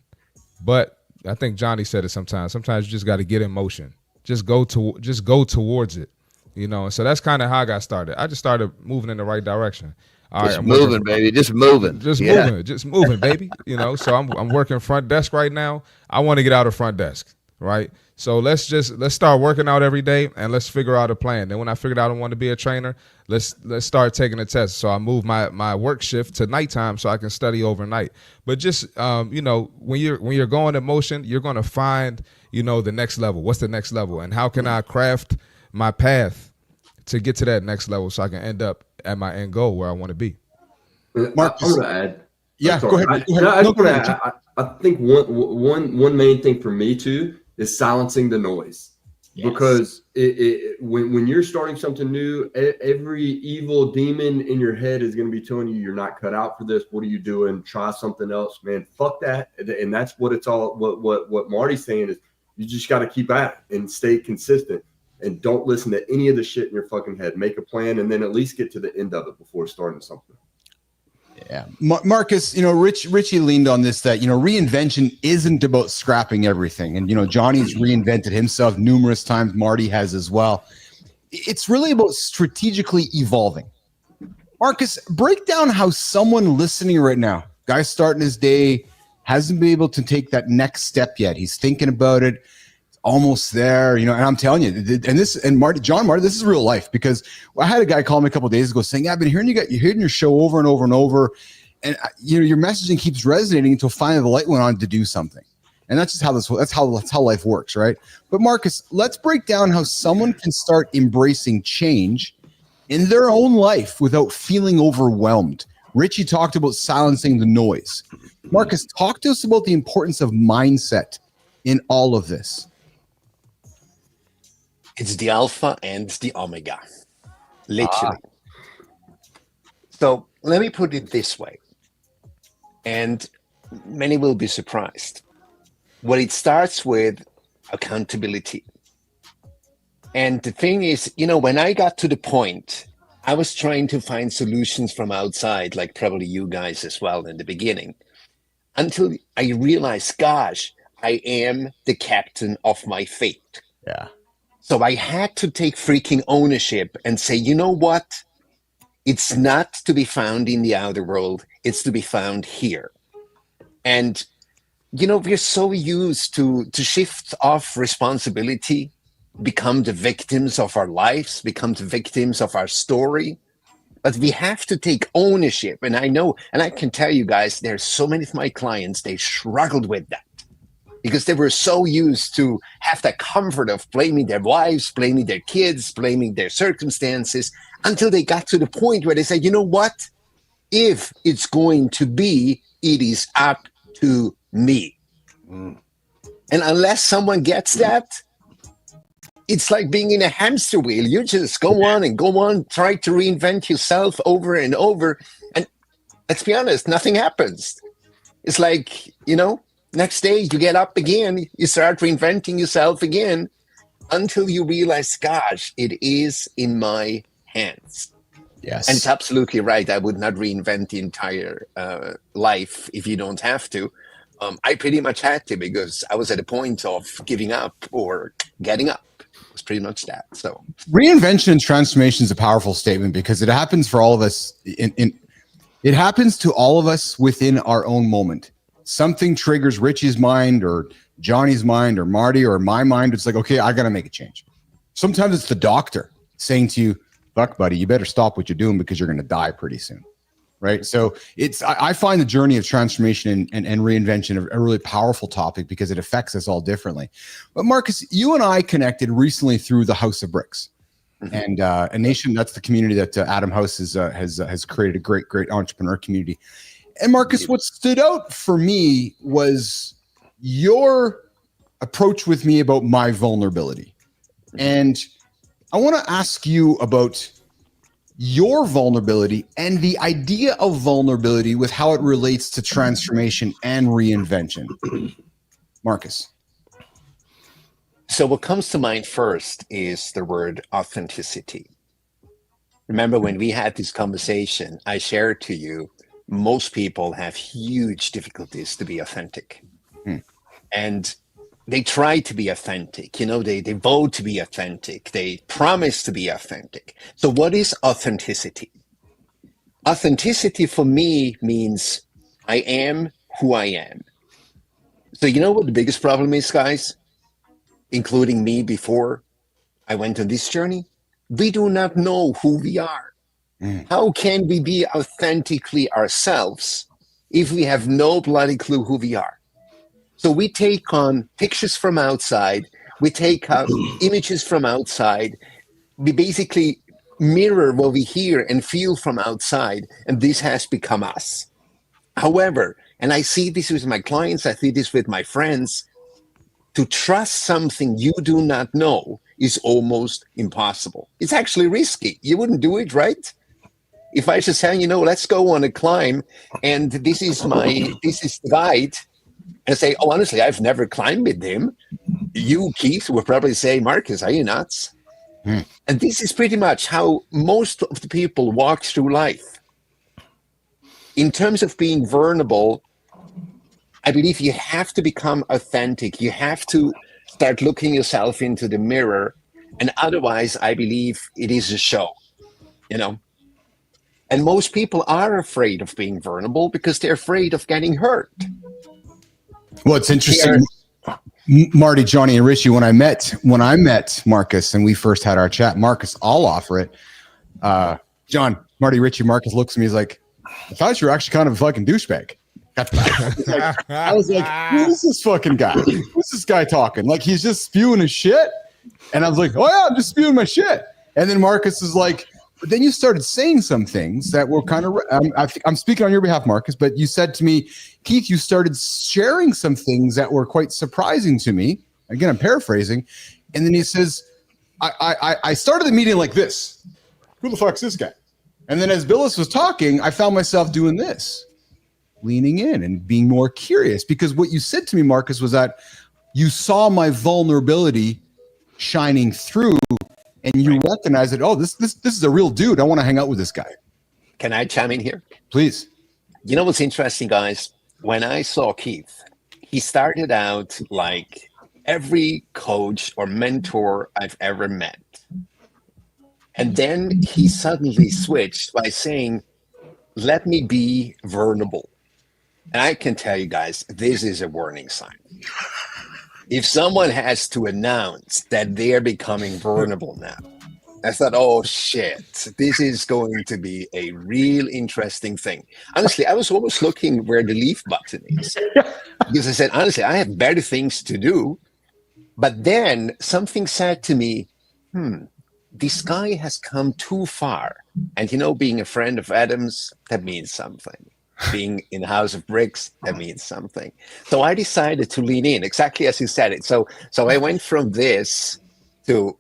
But I think Johnny said it sometimes. Sometimes you just got to get in motion. Just go towards it. And so that's kind of how I got started. I just started moving in the right direction. Just moving, baby. Just moving, baby. So I'm working front desk right now. I want to get out of front desk, right? So let's start working out every day, and let's figure out a plan. Then when I figured out I want to be a trainer, let's start taking a test. So I moved my work shift to nighttime so I can study overnight. But just when you're going in motion, you're going to find the next level. What's the next level, and how can I craft my path to get to that next level so I can end up at my end goal where I want to be. Markus, I'm going to add. Yeah, go ahead. I think one main thing for me too is silencing the noise. Yes. Because when you're starting something new, every evil demon in your head is going to be telling you you're not cut out for this. What are you doing? Try something else, man. Fuck that. And that's what it's all. What Marty's saying is you just got to keep at it and stay consistent. And don't listen to any of the shit in your fucking head. Make a plan and then at least get to the end of it before starting something. Yeah. Markus, Richie leaned on this, that, reinvention isn't about scrapping everything. And, Johnny's reinvented himself numerous times. Marty has as well. It's really about strategically evolving. Markus, break down how someone listening right now, guy starting his day, hasn't been able to take that next step yet. He's thinking about it. Almost there, and I'm telling you, and Marty, this is real life, because I had a guy call me a couple of days ago saying, I've been hearing you're hearing your show over and over and over, and your messaging keeps resonating until finally the light went on to do something. And that's just how life works, right? But Markus, let's break down how someone can start embracing change in their own life without feeling overwhelmed. Richie talked about silencing the noise. Markus, talk to us about the importance of mindset in all of this. It's the alpha and the omega, literally. So let me put it this way, and many will be surprised. Well, it starts with accountability. And the thing is, when I got to the point, I was trying to find solutions from outside, like probably you guys as well in the beginning, until I realized, gosh, I am the captain of my fate. Yeah. So I had to take freaking ownership and say, you know what? It's not to be found in the outer world. It's to be found here. And, we're so used to shift off responsibility, become the victims of our lives, become the victims of our story. But we have to take ownership. And I know, and I can tell you guys, there's so many of my clients, they struggled with that. because they were so used to have that comfort of blaming their wives, blaming their kids, blaming their circumstances, until they got to the point where they said, you know what? If it's going to be, it is up to me. And unless someone gets that, it's like being in a hamster wheel. You just go on and go on, try to reinvent yourself over and over. And let's be honest, nothing happens. It's like, next day you get up again, you start reinventing yourself again until you realize, gosh, it is in my hands. Yes. And it's absolutely right. I would not reinvent the entire life if you don't have to. I pretty much had to, because I was at a point of giving up or getting up. It was pretty much that. So reinvention and transformation is a powerful statement, because it happens for all of us. It happens to all of us within our own moment. Something triggers Richie's mind or Johnny's mind or Marty or my mind. It's like, okay, I got to make a change. Sometimes it's the doctor saying to you, "Fuck, buddy, you better stop what you're doing because you're going to die pretty soon." Right. So I find the journey of transformation and reinvention a really powerful topic, because it affects us all differently. But Markus, you and I connected recently through the House of Bricks. And a nation, that's the community that Adam House has created, a great entrepreneur community. And Markus, what stood out for me was your approach with me about my vulnerability. And I want to ask you about your vulnerability and the idea of vulnerability with how it relates to transformation and reinvention. Markus. So what comes to mind first is the word authenticity. Remember when we had this conversation, I shared to you, most people have huge difficulties to be authentic. And they try to be authentic. They vote to be authentic. They promise to be authentic. So what is authenticity? Authenticity for me means I am who I am. So you know what the biggest problem is, guys? Including me before I went on this journey? We do not know who we are. How can we be authentically ourselves if we have no bloody clue who we are? So we take on pictures from outside, we take out images from outside, we basically mirror what we hear and feel from outside, and this has become us. However, and I see this with my clients, I see this with my friends, to trust something you do not know is almost impossible. It's actually risky. You wouldn't do it, right? If I just say, let's go on a climb, and this is the guide, and say, oh, honestly, I've never climbed with him. You, Keith, would probably say, Markus, are you nuts? And this is pretty much how most of the people walk through life. In terms of being vulnerable, I believe you have to become authentic. You have to start looking yourself into the mirror. And otherwise, I believe it is a show, And most people are afraid of being vulnerable because they're afraid of getting hurt. Well, it's interesting, Marty, Johnny, and Richie. When I met Markus and we first had our chat, Markus, I'll offer it. John, Marty, Richie, Markus looks at me. He's like, "I thought you were actually kind of a fucking douchebag." I was like, "Who is this fucking guy? Who's this guy talking? Like he's just spewing his shit." And I was like, "Oh yeah, I'm just spewing my shit." And then Markus is like, "But then you started saying some things that were kind of, I'm speaking on your behalf, Markus, but you said to me, Keith, you started sharing some things that were quite surprising to me." Again, I'm paraphrasing. And then he says, I started the meeting like this. Who the fuck's this guy? And then as Bilous was talking, I found myself doing this, leaning in and being more curious, because what you said to me, Markus, was that you saw my vulnerability shining through. And you recognize that, oh, this is a real dude. I want to hang out with this guy. Can I chime in here? Please. You know what's interesting, guys? When I saw Keith, he started out like every coach or mentor I've ever met. And then he suddenly switched by saying, let me be vulnerable. And I can tell you guys, this is a warning sign. If someone has to announce that they're becoming vulnerable now, I thought, oh shit, this is going to be a real interesting thing. Honestly, I was almost looking where the leave button is. Because I said, honestly, I have better things to do. But then something said to me, this guy has come too far. And being a friend of Adam's, that means something. Being in the House of Bricks, that means something. So I decided to lean in, exactly as you said it. So I went from this to,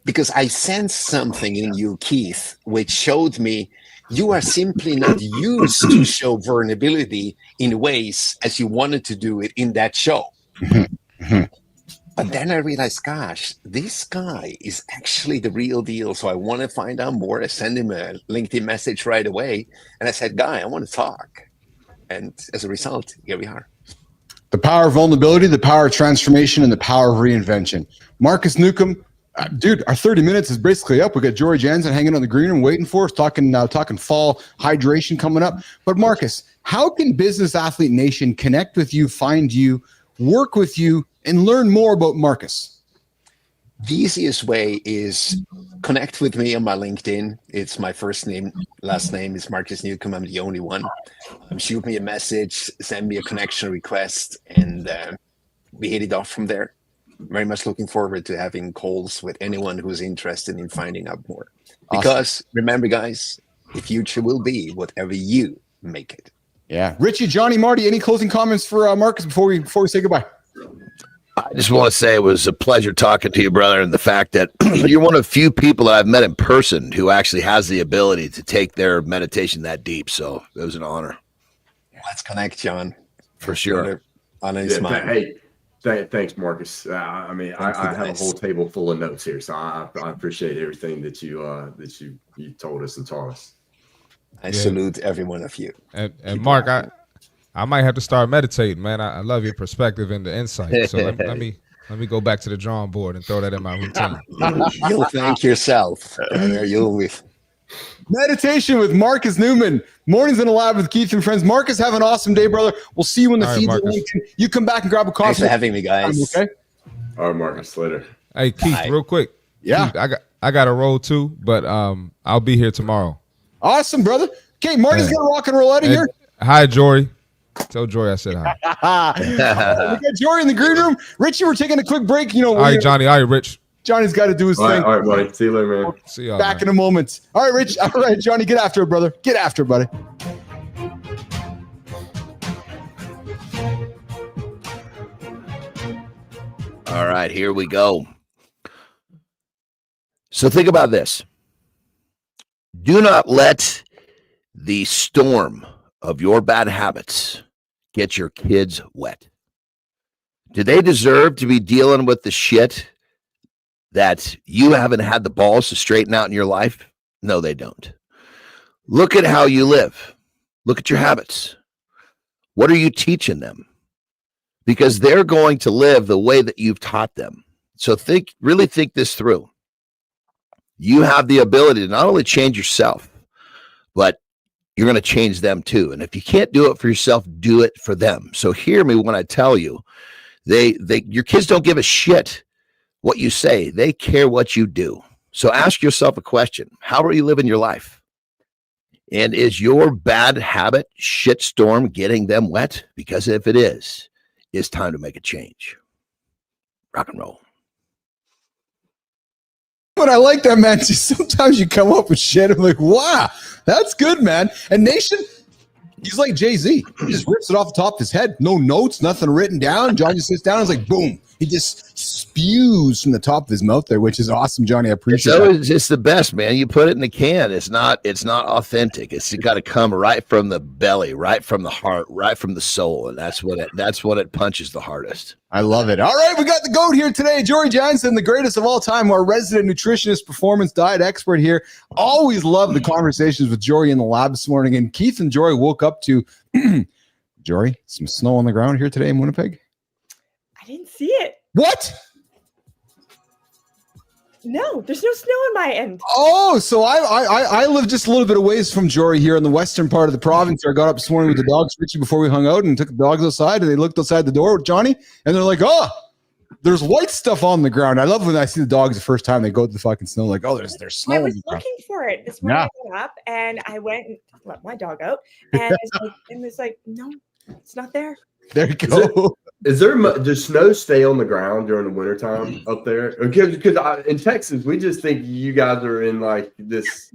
because I sensed something in you, Keith, which showed me you are simply not used to show vulnerability in ways as you wanted to do it in that show. But then I realized, gosh, this guy is actually the real deal. So I want to find out more. I sent him a LinkedIn message right away. And I said, Guy, I want to talk. And as a result, here we are. The power of vulnerability, the power of transformation, and the power of reinvention. Markus Neukom, dude, our 30 minutes is basically up. We got Jory Janzen hanging on the green room waiting for us, talking fall hydration coming up. But Markus, how can Business Athlete Nation connect with you, find you, work with you, and learn more about Markus? The easiest way is connect with me on my LinkedIn. It's my first name, last name is Markus Neukom. I'm the only one. Shoot me a message, send me a connection request, and we hit it off from there. Very much looking forward to having calls with anyone who's interested in finding out more. Because remember, guys, the future will be whatever you make it. Yeah. Richie, Johnny, Marty, any closing comments for Markus before we say goodbye? I just want to say it was a pleasure talking to you, brother, and the fact that you're one of the few people that I've met in person who actually has the ability to take their meditation that deep. So it was an honor. Let's connect, John. For sure. Honor is mine. Hey, thanks, Markus. I have a whole table full of notes here, so I appreciate everything that you told us and taught us. I salute every one of you. And Mark, I might have to start meditating, man. I love your perspective and the insight. So let me go back to the drawing board and throw that in my routine. You'll thank yourself. You'll with meditation with Markus Neukom. Mornings in the lab with Keith and friends. Markus, have an awesome day, brother. We'll see you in the feed. You come back and grab a coffee. Thanks for having me, guys. Okay. All right, Markus. Later. Hey, Keith, real quick. Yeah, Keith, I got a roll too, but I'll be here tomorrow. Awesome, brother. Okay, Marty's gonna rock and roll out of here. Hi, Jory. Tell Jory I said hi. We got Jory in the green room. Richie, we're taking a quick break. All right, Johnny. All right, Rich. Johnny's got to do his thing. All right, buddy. See you later, man. See y'all. Back in a moment. All right, Rich. All right, Johnny, get after it, brother. Get after it, buddy. All right, here we go. So think about this. Do not let the storm of your bad habits get your kids wet. Do they deserve to be dealing with the shit that you haven't had the balls to straighten out in your life? No, they don't. Look at how you live. Look at your habits. What are you teaching them? Because they're going to live the way that you've taught them. So really think this through. You have the ability to not only change yourself, but you're going to change them too. And if you can't do it for yourself, do it for them. So hear me when I tell you, your kids don't give a shit what you say. They care what you do. So ask yourself a question. How are you living your life? And is your bad habit shitstorm getting them wet? Because if it is, it's time to make a change. Rock and roll. But I like that, man. Sometimes you come up with shit. I'm like, wow, that's good, man. And Nation, he's like Jay-Z. He just rips it off the top of his head. No notes, nothing written down. John just sits down and is like, boom. He just spews from the top of his mouth there, which is awesome, Johnny. I appreciate it. It's just the best, man. You put it in the can. It's not authentic. It's got to come right from the belly, right from the heart, right from the soul. And that's what it punches the hardest. I love it. All right, we got the GOAT here today. Jory Janzen, the greatest of all time, our resident nutritionist, performance diet expert here. Always love the conversations with Jory in the lab this morning. And Keith and Jory woke up to, Jory, some snow on the ground here today in Winnipeg. I didn't see it. What? No, there's no snow on my end. Oh, so I live just a little bit of ways from Jory here in the western part of the province. I got up this morning with the dogs, Richie, before we hung out and took the dogs outside, and they looked outside the door with Johnny, and they're like, oh, There's white stuff on the ground. I love when I see the dogs the first time they go to the fucking snow. Like, oh, there's snow. I on was the ground. looking for it this morning. I got up and I went and let my dog out, and it's like, no, it's not there. There you go. Does snow stay on the ground during the wintertime up there? Because in Texas, we just think you guys are in like this,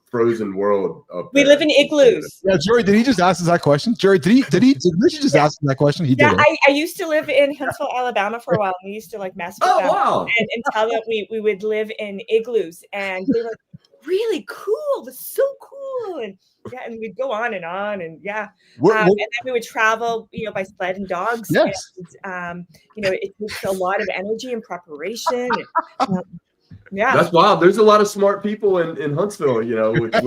frozen world up there. We live in igloos. Yeah, Jory, did he just ask us that question? Jory, did Richie just ask him that question? He did. Yeah, I used to live in Huntsville, Alabama for a while. And we used to like mess with them. Wow. And tell them we would live in igloos, and they were like, really cool. This is so cool. And we'd go on, and and then we would travel, by sled and dogs. Yes. And, it takes a lot of energy and preparation. And, that's wild. There's a lot of smart people in Huntsville, but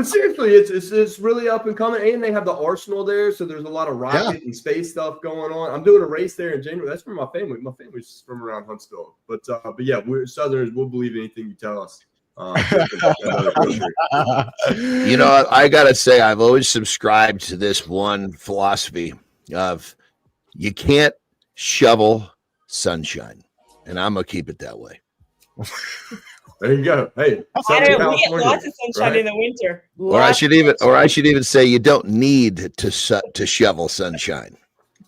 seriously, it's really up and coming, and they have the arsenal there, so there's a lot of rocket and space stuff going on. I'm doing a race there in January. That's from my family. My family's from around Huntsville, but yeah, we're Southerners. We'll believe anything you tell us. I gotta say, I've always subscribed to this one philosophy of you can't shovel sunshine. And I'm gonna keep it that way. There you go. Hey, we get lots of sunshine in the winter. Or I should even say you don't need to shovel sunshine.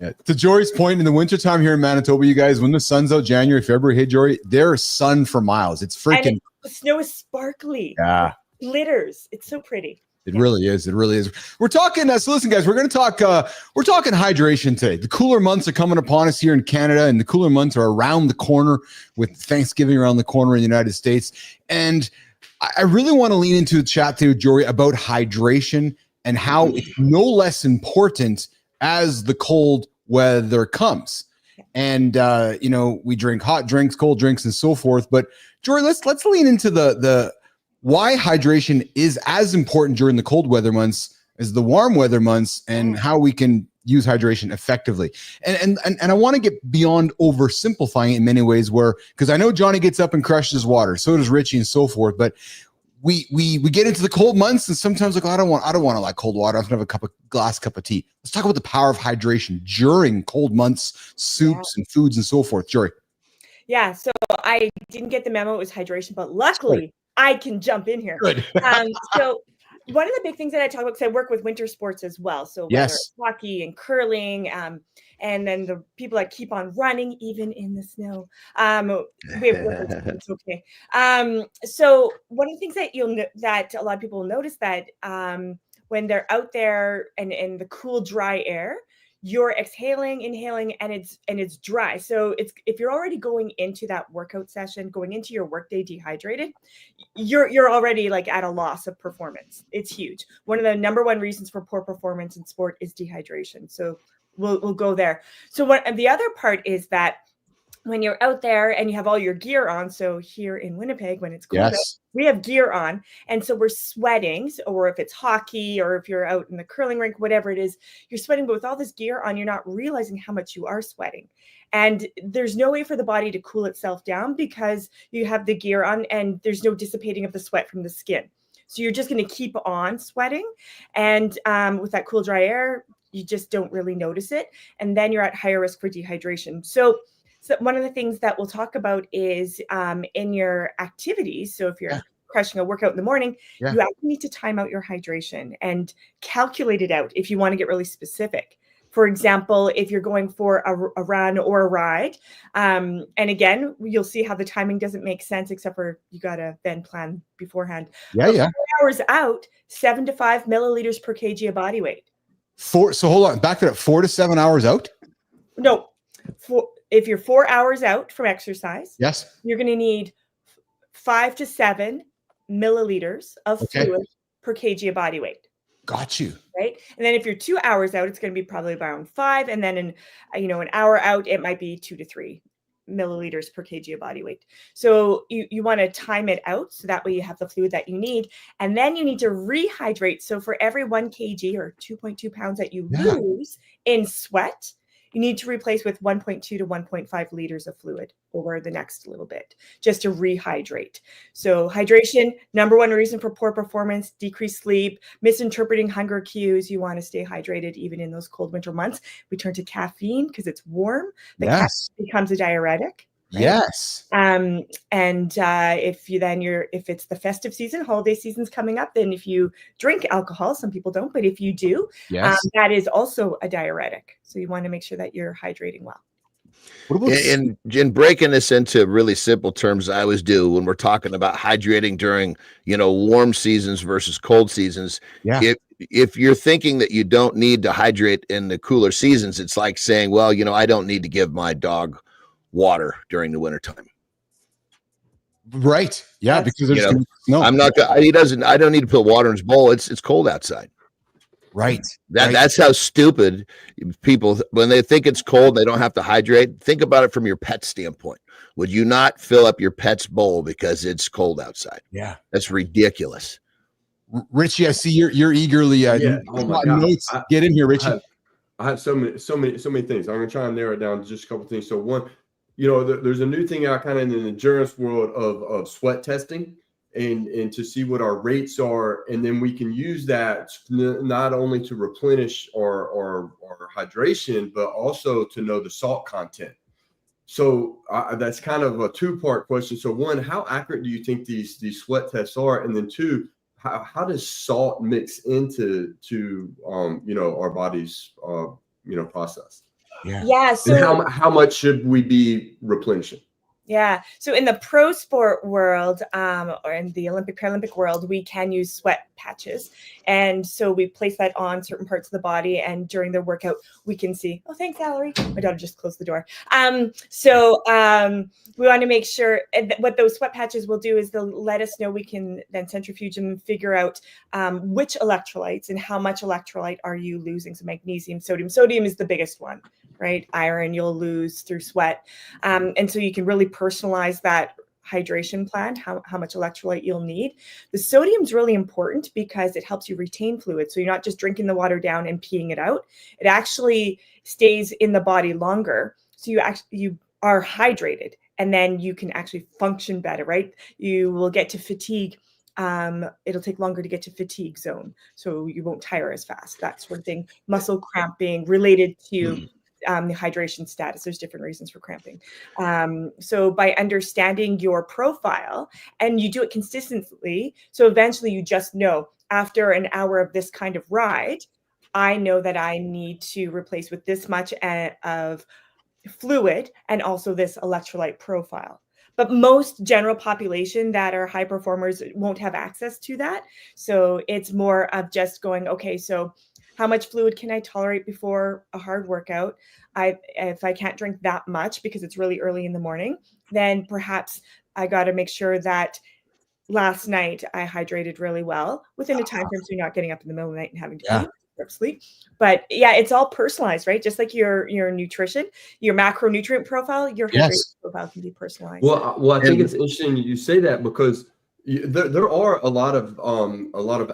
Yeah. To Jory's point, in the wintertime here in Manitoba, you guys, when the sun's out, January, February, hey Jory, there's sun for miles. It's freaking. The snow is sparkly. Yeah. Glitters. It's so pretty. It really is. It really is. We're talking. So listen, guys, we're going to talk. We're talking hydration today. The cooler months are coming upon us here in Canada, and the cooler months are around the corner with Thanksgiving around the corner in the United States. And I really want to lean into a chat to Jory about hydration and how it's no less important as the cold weather comes. And we drink hot drinks, cold drinks, and so forth. But Jory, let's lean into the why hydration is as important during the cold weather months as the warm weather months, and how we can use hydration effectively. And I want to get beyond oversimplifying it in many ways, because I know Johnny gets up and crushes water, so does Richie and so forth, but we get into the cold months and sometimes like, I don't want to like cold water. I have to have a glass cup of tea. Let's talk about the power of hydration during cold months, soups and foods and so forth. Jory. Yeah. So I didn't get the memo. It was hydration, but luckily I can jump in here. Good. So one of the big things that I talk about, because I work with winter sports as well. So whether it's hockey and curling, and then the people that keep on running, even in the snow. It's okay. So one of the things that a lot of people will notice that when they're out there and in the cool, dry air, you're exhaling, inhaling, and it's dry. So if you're already going into that workout session, going into your workday dehydrated, you're already like at a loss of performance. It's huge. One of the number one reasons for poor performance in sport is dehydration. So we'll go there. So the other part is that when you're out there and you have all your gear on, so here in Winnipeg, when it's cold, we have gear on. And so we're sweating, or if it's hockey or if you're out in the curling rink, whatever it is, you're sweating, but with all this gear on, you're not realizing how much you are sweating. And there's no way for the body to cool itself down because you have the gear on and there's no dissipating of the sweat from the skin. So you're just going to keep on sweating. And with that cool, dry air, you just don't really notice it. And then you're at higher risk for dehydration. So one of the things that we'll talk about is in your activities. So if you're crushing a workout in the morning, you actually need to time out your hydration and calculate it out if you want to get really specific. For example, if you're going for a run or a ride, and again, you'll see how the timing doesn't make sense, except for you got to then plan beforehand. 4 hours out, 7 to 5 milliliters per kg of body weight. So hold on, back to that, 4 to 7 hours out? No, if you're 4 hours out from exercise, you're going to need 5 to 7 milliliters of fluid per kg of body weight. Got you. Right. And then if you're 2 hours out, it's going to be probably around 5. And then an hour out, it might be 2 to 3 milliliters per kg of body weight. So you want to time it out so that way you have the fluid that you need. And then you need to rehydrate. So for every 1 kg or 2.2 pounds that you lose in sweat, you need to replace with 1.2 to 1.5 liters of fluid over the next little bit, just to rehydrate. So hydration, number one reason for poor performance, decreased sleep, misinterpreting hunger cues. You want to stay hydrated even in those cold winter months. We turn to caffeine because it's warm. The caffeine becomes a diuretic. Right? Yes. If it's the festive season, holiday season's coming up, then if you drink alcohol, some people don't, but if you do, that is also a diuretic. So you want to make sure that you're hydrating well. What about in breaking this into really simple terms, I always do when we're talking about hydrating during, warm seasons versus cold seasons. Yeah. If you're thinking that you don't need to hydrate in the cooler seasons, it's like saying, well, I don't need to give my dog water during the wintertime. Right. Yeah, because there's no. I'm not. I don't need to put water in his bowl. It's cold outside. Right. That's how stupid people, when they think it's cold, they don't have to hydrate. Think about it from your pet standpoint. Would you not fill up your pet's bowl because it's cold outside? Yeah, that's ridiculous. Richie, I see you're eagerly notes. Get in here, Richie. I have so many things. I'm gonna try and narrow it down to just a couple things. So one, there's a new thing out kind of in the endurance world of sweat testing and to see what our rates are. And then we can use that not only to replenish our hydration, but also to know the salt content. So that's kind of a two-part question. So one, how accurate do you think these sweat tests are? And then two, how does salt mix into our body's process? Yeah. So and how much should we be replenishing? Yeah. So in the pro sport world, or in the Olympic Paralympic world, we can use sweat patches. And so we place that on certain parts of the body. And during their workout, we can see, oh, thanks, Valerie. My daughter just closed the door. We want to make sure what those sweat patches will do is they'll let us know. We can then centrifuge them and figure out which electrolytes and how much electrolyte are you losing. So magnesium, sodium. Sodium is the biggest one, right? Iron you'll lose through sweat. And so you can really personalize that hydration plan, how much electrolyte you'll need. The sodium is really important because it helps you retain fluid. So you're not just drinking the water down and peeing it out. It actually stays in the body longer. So you are hydrated, and then you can actually function better, right? You will get to fatigue. It'll take longer to get to fatigue zone. So you won't tire as fast, that sort of thing. Muscle cramping related to the hydration status. There's different reasons for cramping. So by understanding your profile, and you do it consistently, so eventually you just know after an hour of this kind of ride, I know that I need to replace with this much of fluid and also this electrolyte profile. But most general population that are high performers won't have access to that. So it's more of just going, okay, so how much fluid can I tolerate before a hard workout? If I can't drink that much because it's really early in the morning, then perhaps I got to make sure that last night I hydrated really well within a time frame, so you're not getting up in the middle of the night and having to sleep. But yeah, it's all personalized, right? Just like your nutrition, your macronutrient profile, your hydration profile can be personalized. Well, I think it's interesting you say that because there are a lot of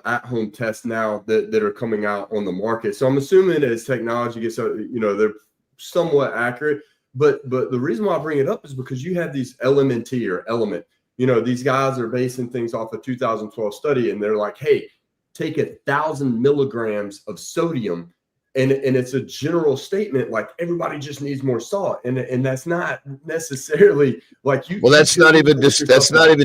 at-home tests now that are coming out on the market. So I'm assuming as technology gets, they're somewhat accurate. But the reason why I bring it up is because you have these LMNT or element. These guys are basing things off a 2012 study, and they're like, hey, take 1,000 milligrams of sodium. And it's a general statement like everybody just needs more salt, and that's not necessarily like you. Well, that's not even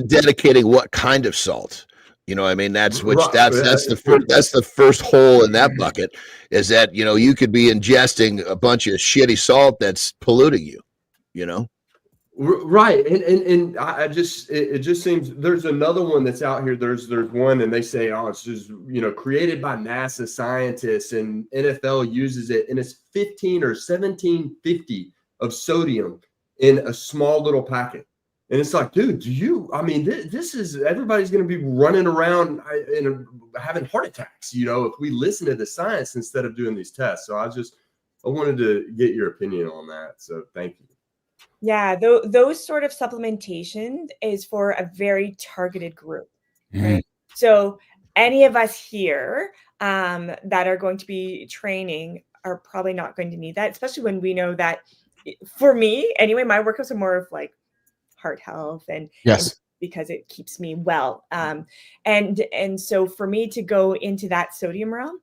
dedicating what kind of salt. I mean, that's the first hole in that bucket is that you could be ingesting a bunch of shitty salt that's polluting you. Right, and it just seems there's another one that's out here. There's one, and they say, oh, it's just created by NASA scientists, and NFL uses it, and it's 15 or 1750 of sodium in a small little packet, and it's like, dude, this is everybody's going to be running around and having heart attacks, if we listen to the science instead of doing these tests. So I wanted to get your opinion on that. So thank you. Yeah, those sort of supplementation is for a very targeted group, right? So any of us here that are going to be training are probably not going to need that, especially when we know that, for me anyway, my workouts are more of like heart health and because it keeps me well. And so for me to go into that sodium realm,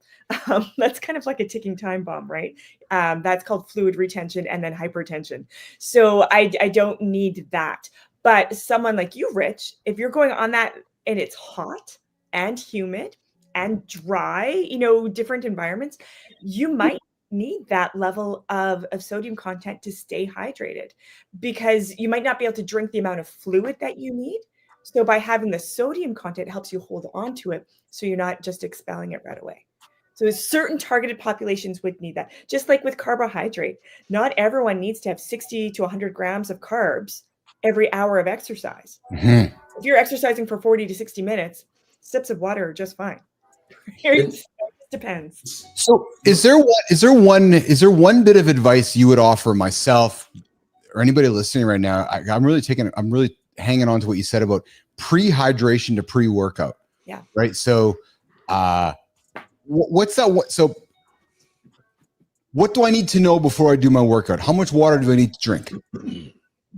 that's kind of like a ticking time bomb, right? That's called fluid retention and then hypertension. So I don't need that. But someone like you, Rich, if you're going on that and it's hot and humid and dry, you know, different environments, you might need that level of sodium content to stay hydrated, because you might not be able to drink the amount of fluid that you need. So by having the sodium content, it helps you hold on to it, so you're not just expelling it right away. So certain targeted populations would need that. Just like with carbohydrate, not everyone needs to have 60 to 100 grams of carbs every hour of exercise. If you're exercising for 40 to 60 minutes, sips of water are just fine. It depends. So is there one bit of advice you would offer myself or anybody listening right now? I'm really hanging on to what you said about pre-hydration to pre-workout. Yeah. Right. So what's that? So what do I need to know before I do my workout? How much water do I need to drink?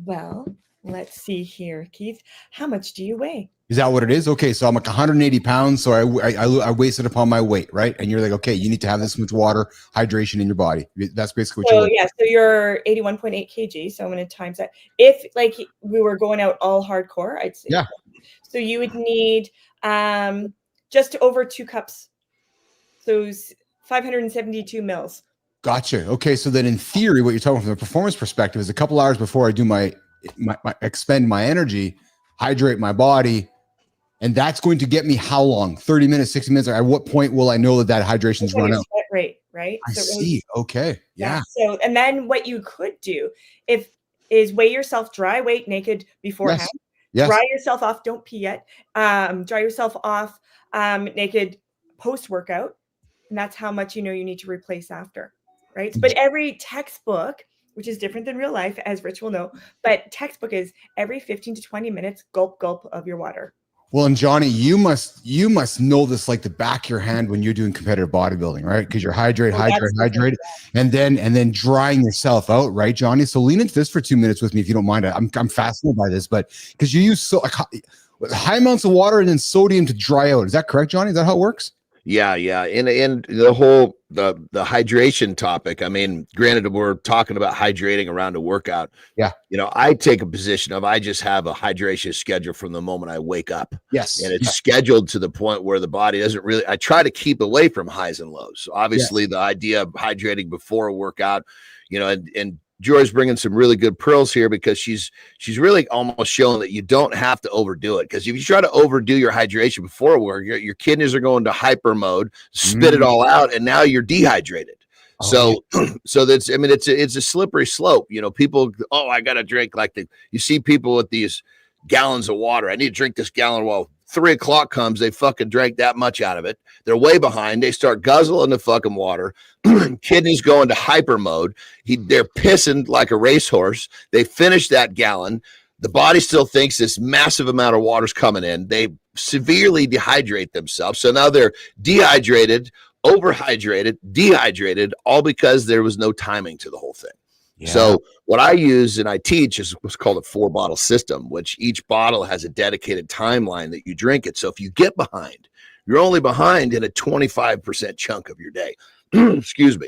Well, let's see here, Keith. How much do you weigh? Is that what it is? Okay, so I'm like 180 pounds, so I waste it upon my weight, right? And you're like, okay, you need to have this much water, hydration in your body. That's basically what you're. Yeah, so you're 81.8 kg. So I'm going to times that. If like we were going out all hardcore, I'd say. Yeah. So you would need just over 2 cups. So 572 mils. Gotcha. Okay, so then in theory, what you're talking from the performance perspective is a couple hours before I do my expend my energy, hydrate my body. And that's going to get me how long? 30 minutes, 60 minutes? At what point will I know that hydration's run out? Sweat rate, right? I see. Okay. Yeah. So, and then what you could do is weigh yourself dry, weight naked beforehand. Yes. Dry yourself off. Don't pee yet. Dry yourself off naked post-workout. And that's how much you need to replace after, right? But every textbook, which is different than real life, as Rich will know, but textbook is every 15 to 20 minutes, gulp of your water. Well, and Johnny, you must know this like the back of your hand when you're doing competitive bodybuilding, right? Because you're hydrate, and then drying yourself out, right, Johnny? So lean into this for 2 minutes with me if you don't mind. I'm fascinated by this, but because you use high amounts of water and then sodium to dry out. Is that correct, Johnny? Is that how it works? Yeah. And the whole the hydration topic. I mean, granted, we're talking about hydrating around a workout. Yeah. I take a position of I just have a hydration schedule from the moment I wake up. Yes. And it's scheduled to the point where the body doesn't really. I try to keep away from highs and lows. So obviously, the idea of hydrating before a workout, and Jory's bringing some really good pearls here because she's really almost showing that you don't have to overdo it. Because if you try to overdo your hydration before work, your kidneys are going to hyper mode, spit it all out, and now you're dehydrated. So that's, I mean, it's a slippery slope. People, I got to drink you see people with these gallons of water. I need to drink this gallon. Well, 3 o'clock comes, they fucking drank that much out of it. They're way behind. They start guzzling the fucking water. Kidneys go into hyper mode. They're pissing like a racehorse. They finish that gallon. The body still thinks this massive amount of water's coming in. They severely dehydrate themselves. So now they're dehydrated, overhydrated, dehydrated, all because there was no timing to the whole thing. Yeah. So what I use and I teach is what's called a 4-bottle system, which each bottle has a dedicated timeline that you drink it. So if you get behind, you're only behind in a 25% chunk of your day. Excuse me.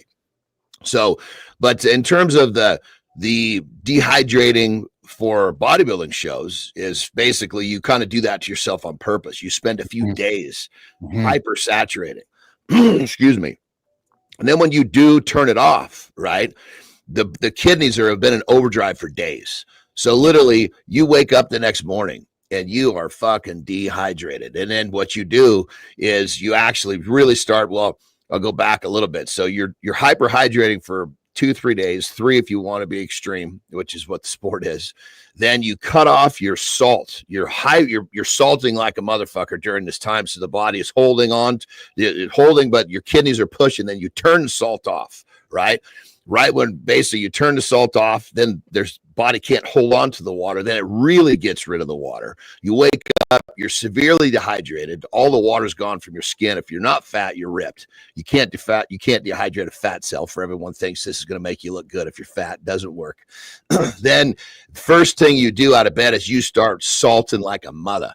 So, but in terms of the dehydrating for bodybuilding shows is basically you kind of do that to yourself on purpose. You spend a few days hypersaturating. Excuse me. And then when you do turn it off, right? The kidneys have been in overdrive for days. So literally you wake up the next morning and you are fucking dehydrated. And then what you do is you actually really start, well, I'll go back a little bit. So you're hyperhydrating for 2-3 days, 3 if you want to be extreme, which is what the sport is. Then you cut off your salt. You're salting like a motherfucker during this time. So the body is holding, but your kidneys are pushing. Then you turn the salt off. right? Right when basically you turn the salt off, then there's body can't hold on to the water. Then it really gets rid of the water. You wake up, you're severely dehydrated. All the water's gone from your skin. If you're not fat, you're ripped. You can't dehydrate a fat cell. For everyone thinks this is going to make you look good. If you're fat, it doesn't work. Then first thing you do out of bed is you start salting like a mother.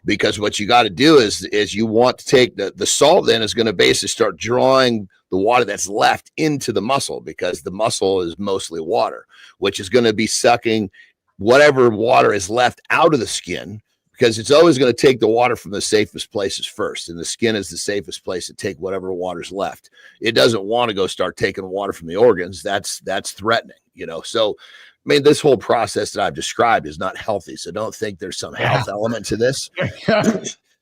Because what you got to do is you want to take the salt, then is going to basically start drawing the water that's left into the muscle, because the muscle is mostly water, which is going to be sucking whatever water is left out of the skin, because it's always going to take the water from the safest places first. And the skin is the safest place to take whatever water's left. It doesn't want to go start taking water from the organs. That's threatening, So, I mean, this whole process that I've described is not healthy. So don't think there's some health element to this.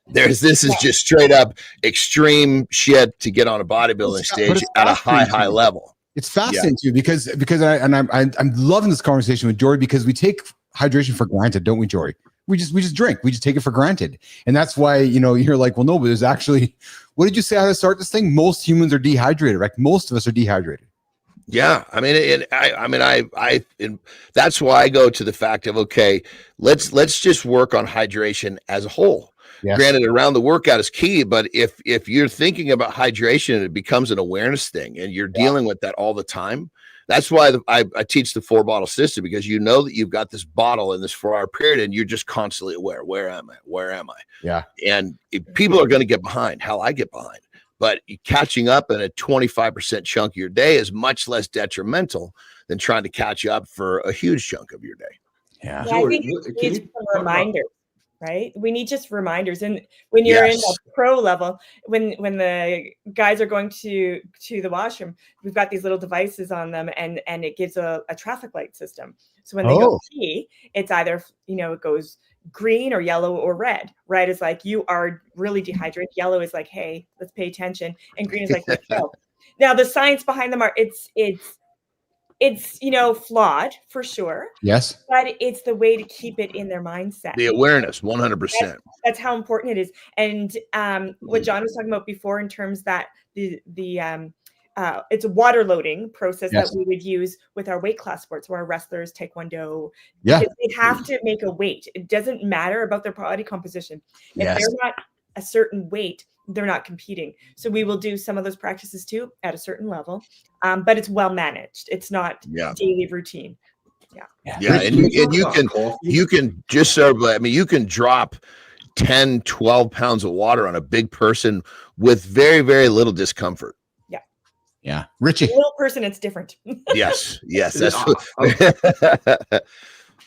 This is just straight up extreme shit to get on a bodybuilding stage at a high level. It's fascinating too, because I'm loving this conversation with Jory, because we take hydration for granted, don't we, Jory? We just drink. We just take it for granted. And that's why, you're like, well, no, but there's actually, what did you say how to start this thing? Most humans are dehydrated, right? Most of us are dehydrated. Yeah, I mean, that's why I go to the fact of, okay, let's just work on hydration as a whole. Yes. Granted, around the workout is key, but if you're thinking about hydration, it becomes an awareness thing, and you're dealing with that all the time. That's why I teach the 4-bottle system, because you know that you've got this bottle in this 4-hour period, and you're just constantly aware. Where am I? Where am I? Yeah. And people are going to get behind. Hell, I get behind. But catching up in a 25% chunk of your day is much less detrimental than trying to catch up for a huge chunk of your day. Yeah, I think it's some reminders, right? We need just reminders. And when you're in the pro level, when the guys are going to the washroom, we've got these little devices on them, and it gives a traffic light system. So when they go pee, it's either, it goes green or yellow or red. Red is like, you are really dehydrated. Yellow is like, hey, let's pay attention. And green is like, let's go. Now the science behind them it's flawed for sure. Yes. But it's the way to keep it in their mindset. The awareness, 100%. That's how important it is. And what John was talking about before, in terms that it's a water loading process that we would use with our weight class sports, where our wrestlers, taekwondo, they have to make a weight. It doesn't matter about their body composition. If they're not a certain weight, they're not competing. So we will do some of those practices too at a certain level, but it's well managed. It's not daily routine. And you can just you can drop 10, 12 pounds of water on a big person with very, very little discomfort. Yeah. Richie. A little person, it's different. Yes. That's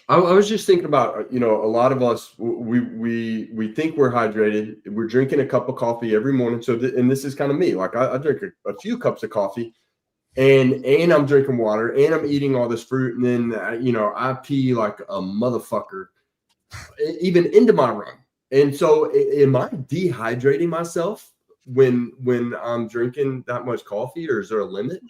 I was just thinking about, a lot of us, we think we're hydrated. We're drinking a cup of coffee every morning. So, and this is kind of me. Like I drink a few cups of coffee, and I'm drinking water, and I'm eating all this fruit. And then, I pee like a motherfucker, even into my run. And so am I dehydrating myself when I'm drinking that much coffee, or is there a limit?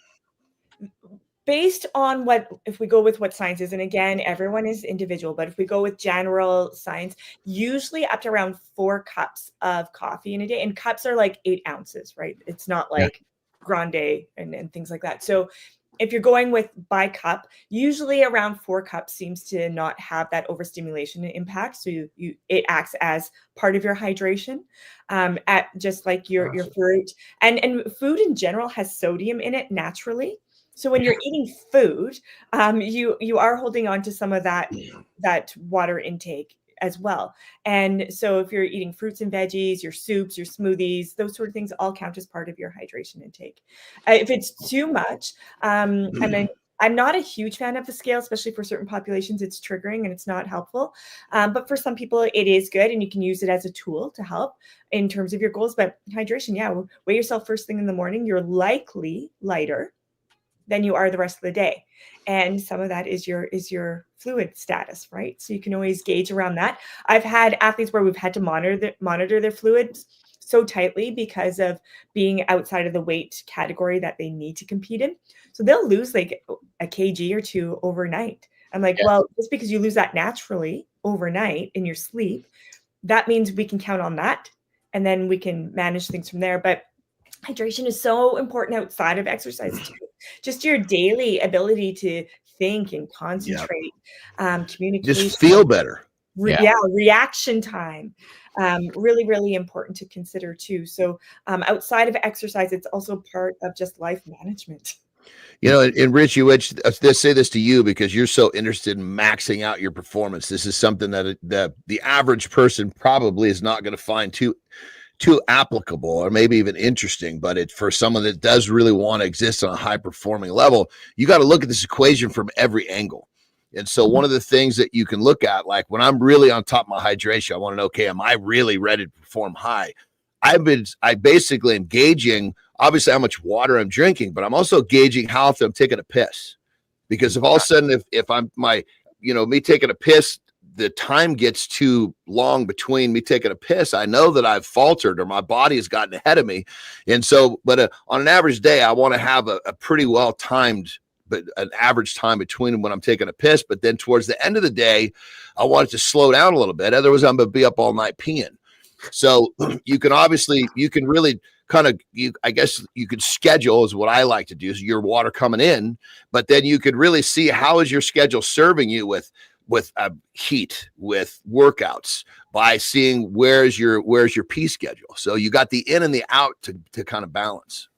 Based on if we go with what science is, and again, everyone is individual, but if we go with general science, usually up to around 4 cups of coffee in a day, and cups are like 8 ounces, right? It's not like grande and things like that. So if you're going with by cup, usually around 4 cups seems to not have that overstimulation impact. So it acts as part of your hydration, at just like your fruit, and food in general has sodium in it naturally. So when you're eating food, you are holding on to some of that water intake as well. And so if you're eating fruits and veggies, your soups, your smoothies, those sort of things all count as part of your hydration intake. If it's too much, I'm not a huge fan of the scale, especially for certain populations. It's triggering and it's not helpful. But for some people, it is good, and you can use it as a tool to help in terms of your goals. But hydration, weigh yourself first thing in the morning. You're likely lighter than you are the rest of the day. And some of that is your fluid status, right? So you can always gauge around that. I've had athletes where we've had to monitor their fluids so tightly because of being outside of the weight category that they need to compete in. So they'll lose like a kg or 2 overnight. I'm like, well, just because you lose that naturally overnight in your sleep, that means we can count on that, and then we can manage things from there. But hydration is so important outside of exercise too. just your daily ability to think and concentrate, communication. Just feel better. Reaction time. Really, really important to consider too. So outside of exercise, it's also part of just life management. You know, and Richie, which let's say this to you because you're so interested in maxing out your performance. This is something that the average person probably is not going to find too applicable or maybe even interesting, but it's for someone that does really want to exist on a high performing level. You got to look at this equation from every angle. And so one of the things that you can look at, like when I'm really on top of my hydration, I want to know, okay, am I really ready to perform high? I basically am gauging obviously how much water I'm drinking, but I'm also gauging how often I'm taking a piss. Because if all of a sudden, if I'm me taking a piss, the time gets too long between me taking a piss, I know that I've faltered or my body has gotten ahead of me. And so, but on an average day, I want to have a pretty well timed, but an average time between when I'm taking a piss. But then towards the end of the day, I want it to slow down a little bit. Otherwise, I'm going to be up all night peeing. So you can really kind of, I guess you could schedule is what I like to do is your water coming in, but then you could really see how is your schedule serving you with heat, with workouts, by seeing where's your pee schedule. So you got the in and the out to kind of balance.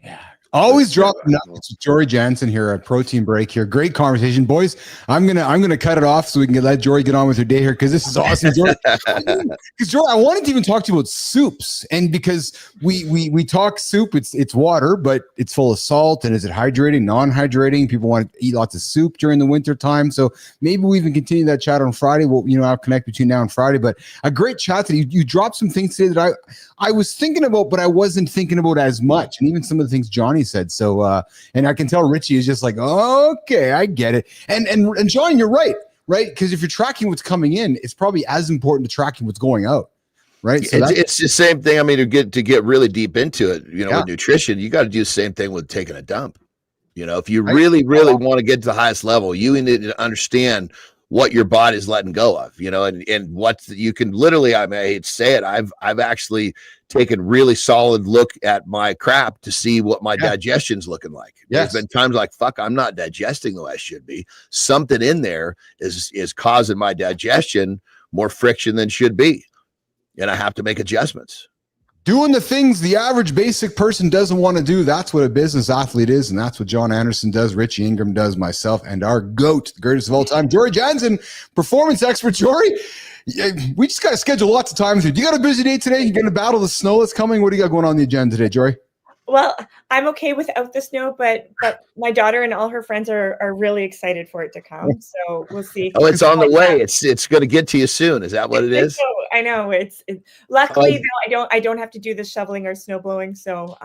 Yeah. Always drop nuggets with Jory Janzen here at Protein Break here. Great conversation, boys. I'm gonna cut it off so we can let Jory get on with her day here because this is awesome, Jory. Because Jory, I wanted to even talk to you about soups, and because we talk soup, it's water, but it's full of salt, and is it hydrating, non-hydrating? People want to eat lots of soup during the winter time, so maybe we even continue that chat on Friday. I'll connect between now and Friday. But a great chat today. You dropped some things today that I was thinking about, but I wasn't thinking about as much, and even some of the things Johnny said. So and I can tell Richie is just like, okay, I get it. And John, you're right? Because if you're tracking what's coming in, it's probably as important to tracking what's going out, right? So it's the same thing. I mean, to get really deep into it, with nutrition, you got to do the same thing with taking a dump. If you really want to get to the highest level, you need to understand what your body's letting go of, and what you can literally, I hate to say it, I've actually taken really solid look at my crap to see what my digestion's looking like. There's been times like, fuck, I'm not digesting the way I should be. Something in there is causing my digestion more friction than should be. And I have to make adjustments. Doing the things the average basic person doesn't want to do. That's what a business athlete is. And that's what Jon Andersen does. Richie Ingram does, myself, and our GOAT, the greatest of all time, Jory Janzen, performance expert. Jory, we just got to schedule lots of time with you. Do you got a busy day today? You going to battle the snow that's coming? What do you got going on the agenda today, Jory? Well, I'm okay without the snow, but my daughter and all her friends are really excited for it to come. So we'll see. Oh, it's on the way. It's going to get to you soon. Is that what it is? I know. It's luckily though, I don't have to do the shoveling or snow blowing. So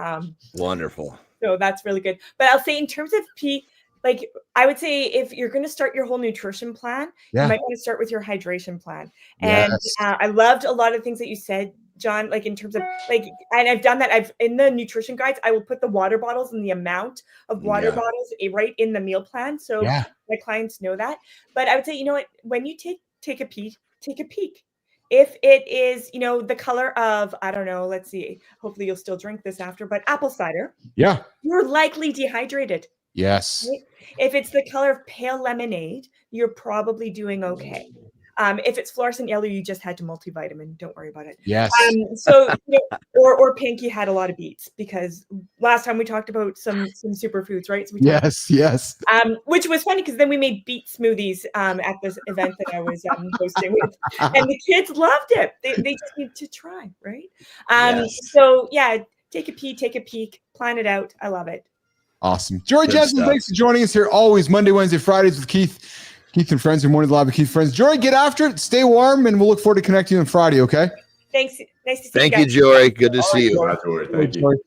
wonderful. So that's really good. But I'll say in terms of pee, like I would say if you're going to start your whole nutrition plan, you might want to start with your hydration plan. And I loved a lot of things that you said, John, like in terms of and I've done that. In the nutrition guides, I will put the water bottles and the amount of water bottles right in the meal plan. So my clients know that. But I would say, when you take a peek, take a peek. If it is, the color of, I don't know, let's see, hopefully you'll still drink this after, but apple cider. Yeah. You're likely dehydrated. Yes. Right? If it's the color of pale lemonade, you're probably doing okay. If it's fluorescent yellow, you just had to multivitamin. Don't worry about it. Yes. So, or pink, you had a lot of beets because last time we talked about some superfoods, right? So yes. Which was funny because then we made beet smoothies at this event that I was hosting with, and the kids loved it. They just need to try, right? So take a peek, plan it out. I love it. Awesome. Jory Janzen, thanks for joining us here. Always Monday, Wednesday, Fridays with Keith and Friends, your morning live with Keith Friends. Jory, get after it. Stay warm, and we'll look forward to connecting on Friday, okay? Thanks. Nice to see you. Thank you, Jory. Good to see you. Thank you.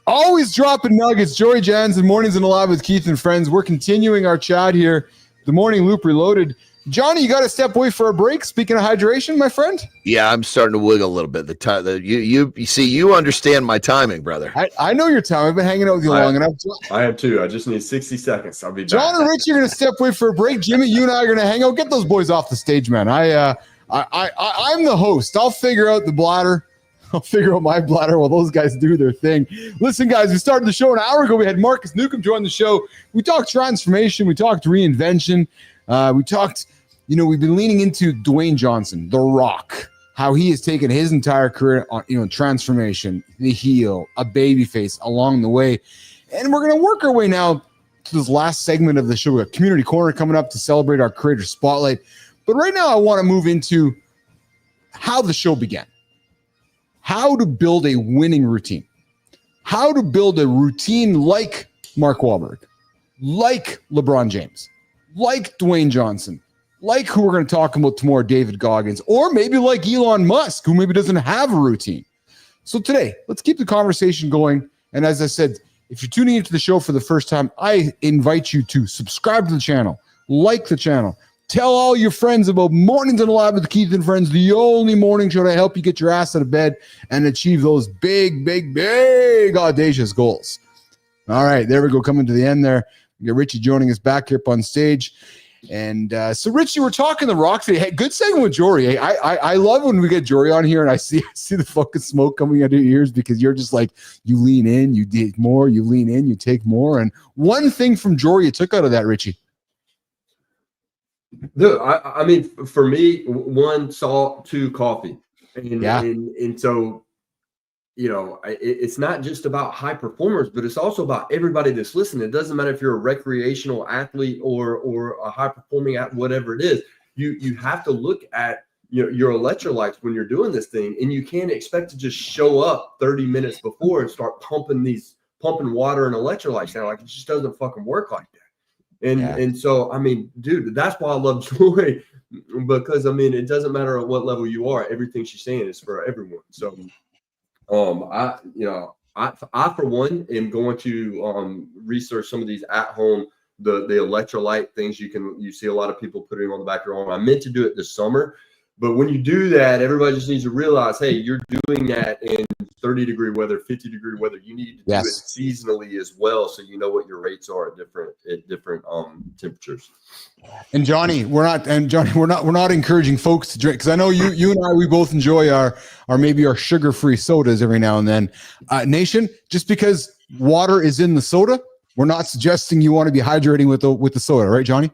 Always dropping nuggets. Jory Janzen, mornings in the live with Keith and Friends. We're continuing our chat here. The Morning Loop Reloaded. Johnny, you got to step away for a break. Speaking of hydration, my friend. Yeah, I'm starting to wiggle a little bit. The time that you see, you understand my timing, brother. I know your time. I've been hanging out with you long enough. I have too. I just need 60 seconds. I'll be back. John and Rich, you're going to step away for a break. Jimmy, you and I are going to hang out. Get those boys off the stage, man. I'm the host. I'll figure out the bladder. I'll figure out my bladder while those guys do their thing. Listen, guys, we started the show an hour ago. We had Markus Neukom join the show. We talked transformation. We talked reinvention. We talked, we've been leaning into Dwayne Johnson, The Rock, how he has taken his entire career on, transformation, the heel, a baby face along the way. And we're going to work our way now to this last segment of the show. We got Community Corner coming up to celebrate our Creator Spotlight. But right now I want to move into how the show began. How to build a winning routine. How to build a routine like Mark Wahlberg, like LeBron James, like Dwayne Johnson, like who we're going to talk about tomorrow, David Goggins, or maybe like Elon Musk, who maybe doesn't have a routine. So today, let's keep the conversation going. And as I said, if you're tuning into the show for the first time, I invite you to subscribe to the channel, like the channel, tell all your friends about Mornings on the Lab with Keith and Friends, the only morning show to help you get your ass out of bed and achieve those big, big, big audacious goals. All right, there we go, coming to the end there. We got Richie joining us back here up on stage. And so, Richie, we're talking The Rock today. Hey, good segment with Jory. Hey, I love when we get Jory on here and I see the fucking smoke coming out of your ears because you're just like, you lean in, you take more, you lean in, you take more. And one thing from Jory you took out of that, Richie. Dude, I mean, for me, 1, salt, 2, coffee. And so, it's not just about high performers, but it's also about everybody that's listening. It doesn't matter if you're a recreational athlete or a high performing at whatever it is. You have to look at your electrolytes when you're doing this thing, and you can't expect to just show up 30 minutes before and start pumping water and electrolytes now. Like, it just doesn't fucking work like that. And so, I mean, dude, that's why I love Joy, because I mean, it doesn't matter at what level you are. Everything she's saying is for everyone. So, I for one am going to research some of these at home the electrolyte things you see a lot of people putting on the back of their arm. I meant to do it this summer, but when you do that, everybody just needs to realize, hey, you're doing that in 30-degree weather, 50-degree weather. You need to do it seasonally as well, so you know what your rates are at different temperatures. And Johnny, we're not encouraging folks to drink, because I know you and I, we both enjoy our maybe our sugar-free sodas every now and then. Nation, just because water is in the soda, we're not suggesting you want to be hydrating with the soda, right, Johnny?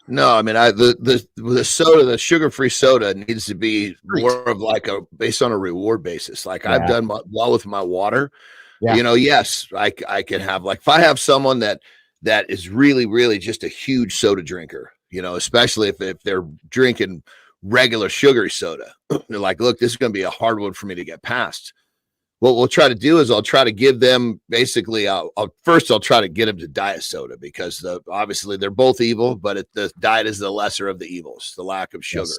No, I mean, the soda, the sugar-free soda needs to be more of like based on a reward basis. Like I've done well with my water. Yeah. Yes, I can have, like, if I have someone that is really, really just a huge soda drinker, especially if they're drinking regular sugary soda, they're like, look, this is going to be a hard one for me to get past. What we'll try to do is I'll try to give them basically, I'll try to get them to diet soda, because obviously they're both evil, but the diet is the lesser of the evils, the lack of sugar.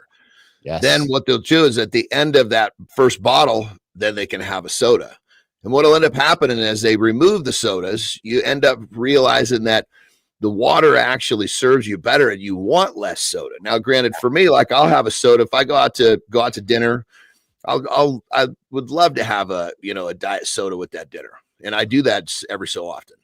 Yes. Then what they'll do is at the end of that first bottle, then they can have a soda. And what will end up happening as they remove the sodas, you end up realizing that the water actually serves you better and you want less soda. Now, granted, for me, like, I'll have a soda if I go out to dinner. I would love to have a diet soda with that dinner. And I do that every so often,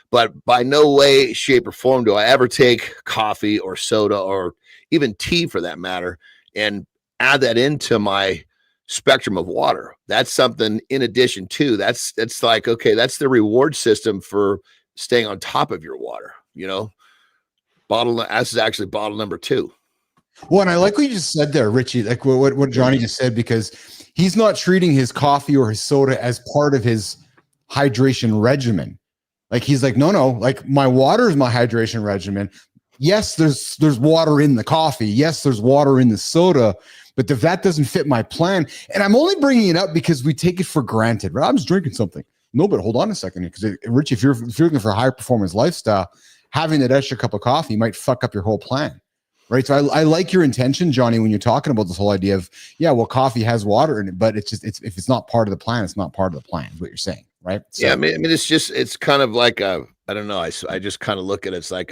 but by no way, shape, or form do I ever take coffee or soda or even tea, for that matter, and add that into my spectrum of water. That's something in addition to that's like, okay, that's the reward system for staying on top of your water. This is actually bottle number 2. Well, and I like what you just said there, Richie, like what Johnny just said, because he's not treating his coffee or his soda as part of his hydration regimen. Like, he's like, no, like, my water is my hydration regimen. Yes, there's water in the coffee. Yes, there's water in the soda, but if that doesn't fit my plan, and I'm only bringing it up because we take it for granted, right? I'm just drinking something. No, but hold on a second, because Richie, if you're looking for a high performance lifestyle, having that extra cup of coffee might fuck up your whole plan. Right. So I like your intention, Johnny, when you're talking about this whole idea of, coffee has water in it, but if it's not part of the plan, it's not part of the plan, is what you're saying. Right. So, yeah. I mean, it's kind of like I don't know. I just kind of look at it. It's like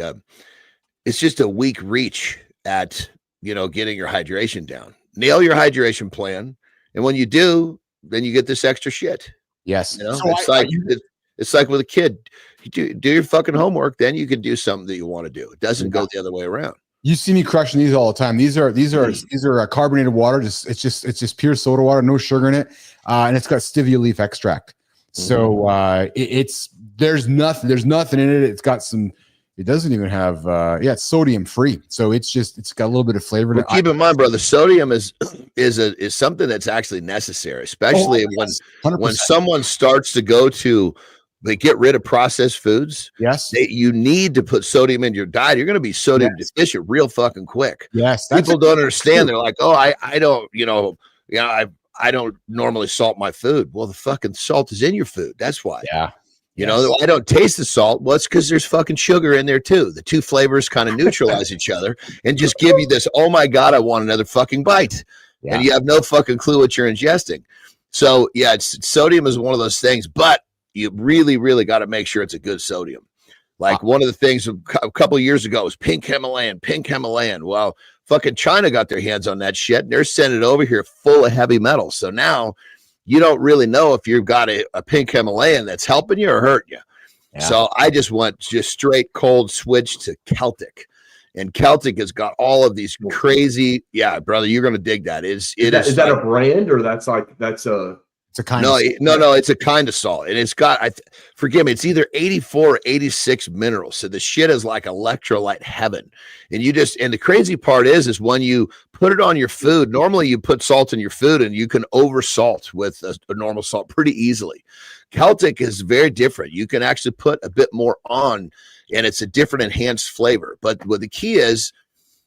it's just a weak reach at, getting your hydration down. Nail your hydration plan. And when you do, then you get this extra shit. Yes. It's like with a kid, you do your fucking homework, then you can do something that you want to do. It doesn't go the other way around. You see me crushing these all the time. These are carbonated water. It's just pure soda water, no sugar in it, and it's got stevia leaf extract. So there's nothing in it. It's got some. It doesn't even have. It's sodium free. So it's got a little bit of flavor. Well, keep in mind, brother, sodium is something that's actually necessary, especially when someone starts to go to. They get rid of processed foods. Yes. You need to put sodium in your diet. You're going to be sodium deficient real fucking quick. Yes. People don't understand. They're like, oh, I don't, I don't normally salt my food. Well, the fucking salt is in your food. That's why. Yeah. I don't taste the salt. Well, it's because there's fucking sugar in there too. The two flavors kind of neutralize each other and just give you this, oh my God, I want another fucking bite. Yeah. And you have no fucking clue what you're ingesting. So sodium is one of those things, but you really, really got to make sure it's a good sodium. Like one of the things a couple of years ago was pink Himalayan. Well, fucking China got their hands on that shit and they're sending it over here full of heavy metals. So now you don't really know if you've got a pink Himalayan that's helping you or hurting you. Yeah. So I just went straight cold switch to Celtic. And Celtic has got all of these crazy, brother, you're going to dig that. Is that a brand or that's a... It's a kind no, it's a kind of salt. And it's got, forgive me, it's either 84 or 86 minerals. So the shit is like electrolyte heaven. And and the crazy part is when you put it on your food, normally you put salt in your food and you can over salt with a normal salt pretty easily. Celtic is very different. You can actually put a bit more on and it's a different enhanced flavor. But what the key is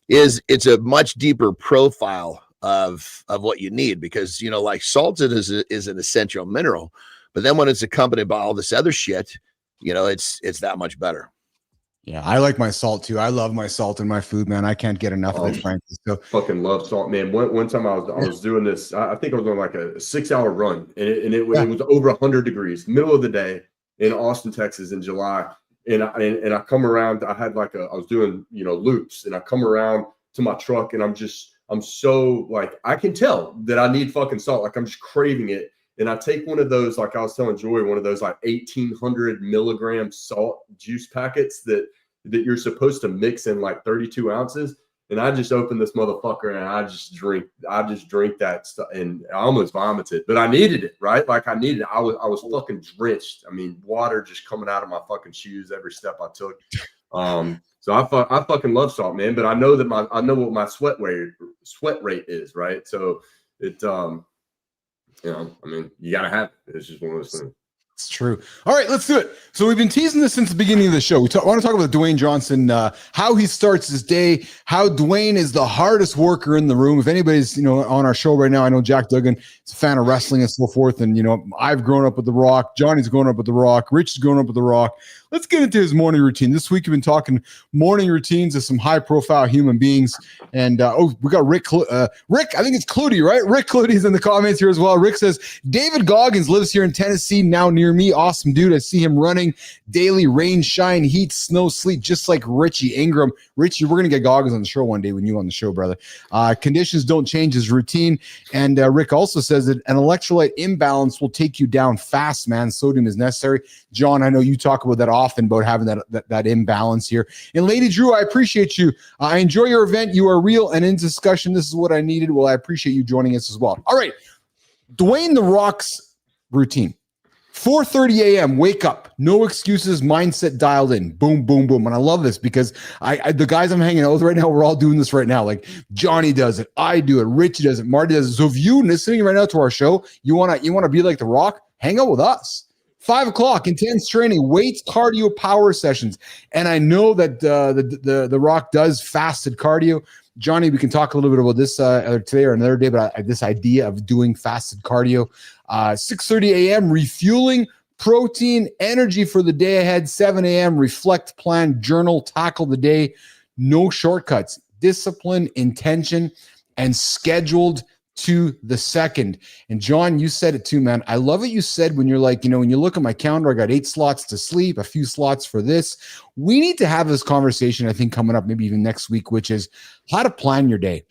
it's a much deeper profile of what you need because like salt is an essential mineral, but then when it's accompanied by all this other shit, it's that much better. Yeah, I like my salt too. I love my salt in my food, man. I can't get enough of it, frankly. So fucking love salt, man. One time I was doing this. I think I was on like a 6-hour run, and it was over 100 degrees, middle of the day in Austin, Texas, in July. And I come around. I had I was doing loops, and I come around to my truck, and I'm so like, I can tell that I need fucking salt. Like I'm just craving it. And I take one of those, like I was telling Jory, one of those like 1,800 milligram salt juice packets that you're supposed to mix in like 32 ounces. And I just open this motherfucker and I just drink that stuff and I almost vomited, but I needed it, right? Like I needed it. I was fucking drenched. I mean, water just coming out of my fucking shoes every step I took. So I fucking love salt, man. But I know what my sweat rate is, right? So it, I mean, you gotta have it. It's just one of those things. It's true. All right, let's do it. So we've been teasing this since the beginning of the show. We want to talk about Dwayne Johnson, how he starts his day, how Dwayne is the hardest worker in the room. If anybody's, on our show right now, I know Jack Duggan is a fan of wrestling and so forth. And, I've grown up with The Rock. Johnny's grown up with The Rock. Rich is grown up with The Rock. Let's get into his morning routine. This week, we've been talking morning routines of some high-profile human beings. And, we got Rick, I think it's Clutie, right? Rick Clutie's in the comments here as well. Rick says, David Goggins lives here in Tennessee, now near me. Awesome dude. I see him running daily, rain, shine, heat, snow, sleet, just like Richie Ingram. Richie, we're going to get Goggins on the show one day when you're on the show, brother. Conditions don't change his routine. And Rick also says that an electrolyte imbalance will take you down fast, man. Sodium is necessary. John, I know you talk about that often, about having that imbalance here. And Lady Drew, I appreciate you. I enjoy your event. You are real and in discussion. This is what I needed. Well, I appreciate you joining us as well. All right. Dwayne The Rock's routine. 4:30 a.m. wake up, no excuses, mindset dialed in, boom, boom, boom. And I love this because the guys I'm hanging out with right now, we're all doing this right now. Like Johnny does it, I do it, Richie does it, Marty does it. So if you listening right now to our show, you want to be like The Rock, hang out with us. 5 o'clock, intense training, weights, cardio, power sessions. And I know that the Rock does fasted cardio. Johnny, we can talk a little bit about this today or another day, but this idea of doing fasted cardio. 6:30 a.m. refueling, protein, energy for the day ahead. 7 a.m. reflect, plan, journal, tackle the day. No shortcuts. Discipline, intention, and scheduled to the second. And John, you said it too, man. I love what you said when you're like, when you look at my calendar, I got 8 slots to sleep, a few slots for this. We need to have this conversation, I think, coming up maybe even next week, which is how to plan your day.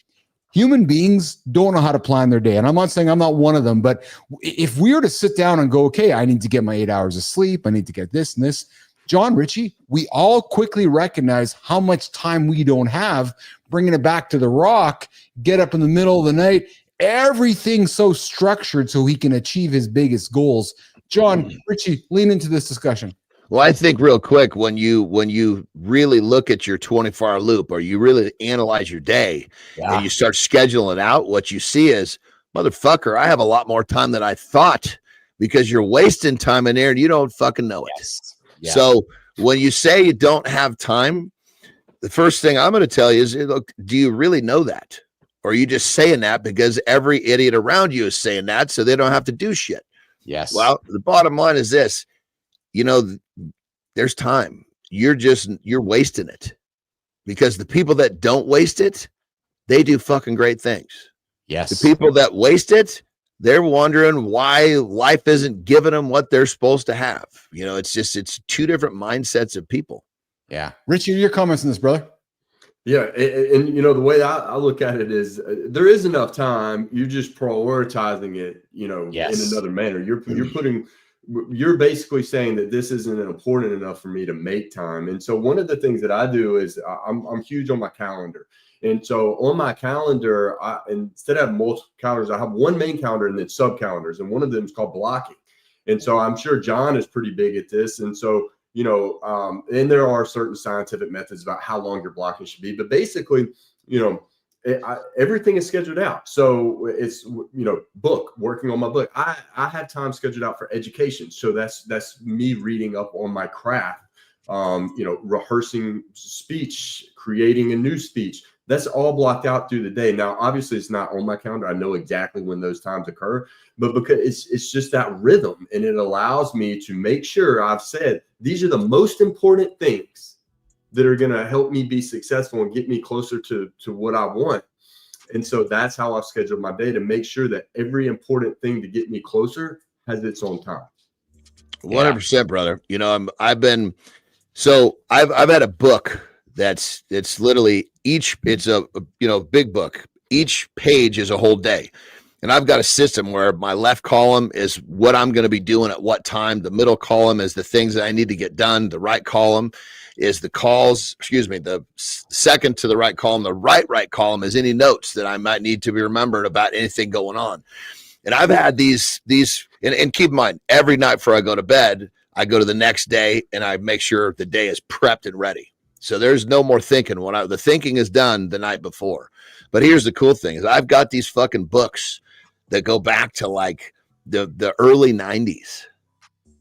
Human beings don't know how to plan their day. And I'm not saying I'm not one of them, but if we were to sit down and go, okay, I need to get my 8 hours of sleep, I need to get this and this, John, Richie, we all quickly recognize how much time we don't have, bringing it back to the Rock, get up in the middle of the night, everything's so structured so he can achieve his biggest goals. John, Richie, lean into this discussion. Well, I think real quick, when you really look at your 24-hour loop, or you really analyze your day and you start scheduling out, what you see is, motherfucker, I have a lot more time than I thought, because you're wasting time in there and you don't fucking know it. Yes. Yeah. So when you say you don't have time, the first thing I'm going to tell you is, look, do you really know that? Or are you just saying that because every idiot around you is saying that so they don't have to do shit? Yes. Well, the bottom line is this, there's time. You're wasting it, because the people that don't waste it, they do fucking great things. Yes. The people that waste it, they're wondering why life isn't giving them what they're supposed to have. It's two different mindsets of people. Yeah. Richie, your comments on this, brother? Yeah, and the way I look at it is, there is enough time. You're just prioritizing it, in another manner. You're basically saying that this isn't important enough for me to make time. And so one of the things that I do is I'm huge on my calendar. And so on my calendar, instead of multiple calendars, I have one main calendar and then sub calendars, and one of them is called blocking. And so I'm sure John is pretty big at this. And so and there are certain scientific methods about how long your blocking should be, but basically, everything is scheduled out. So it's, working on my book. I have time scheduled out for education. So that's me reading up on my craft, rehearsing speech, creating a new speech. That's all blocked out through the day. Now, obviously, it's not on my calendar. I know exactly when those times occur, but because it's just that rhythm, and it allows me to make sure I've said these are the most important things that are going to help me be successful and get me closer to what I want. And so that's how I've scheduled my day, to make sure that every important thing to get me closer has its own time. 100%, brother. I've had a book it's literally it's a big book. Each page is a whole day. And I've got a system where my left column is what I'm going to be doing at what time. The middle column is the things that I need to get done. The right column is the calls, the second to the right column. The right column is any notes that I might need to be remembered about anything going on. And I've had these, and keep in mind, every night before I go to bed, I go to the next day and I make sure the day is prepped and ready. So there's no more thinking. The thinking is done the night before. But here's the cool thing is, I've got these fucking books that go back to like the early 90s.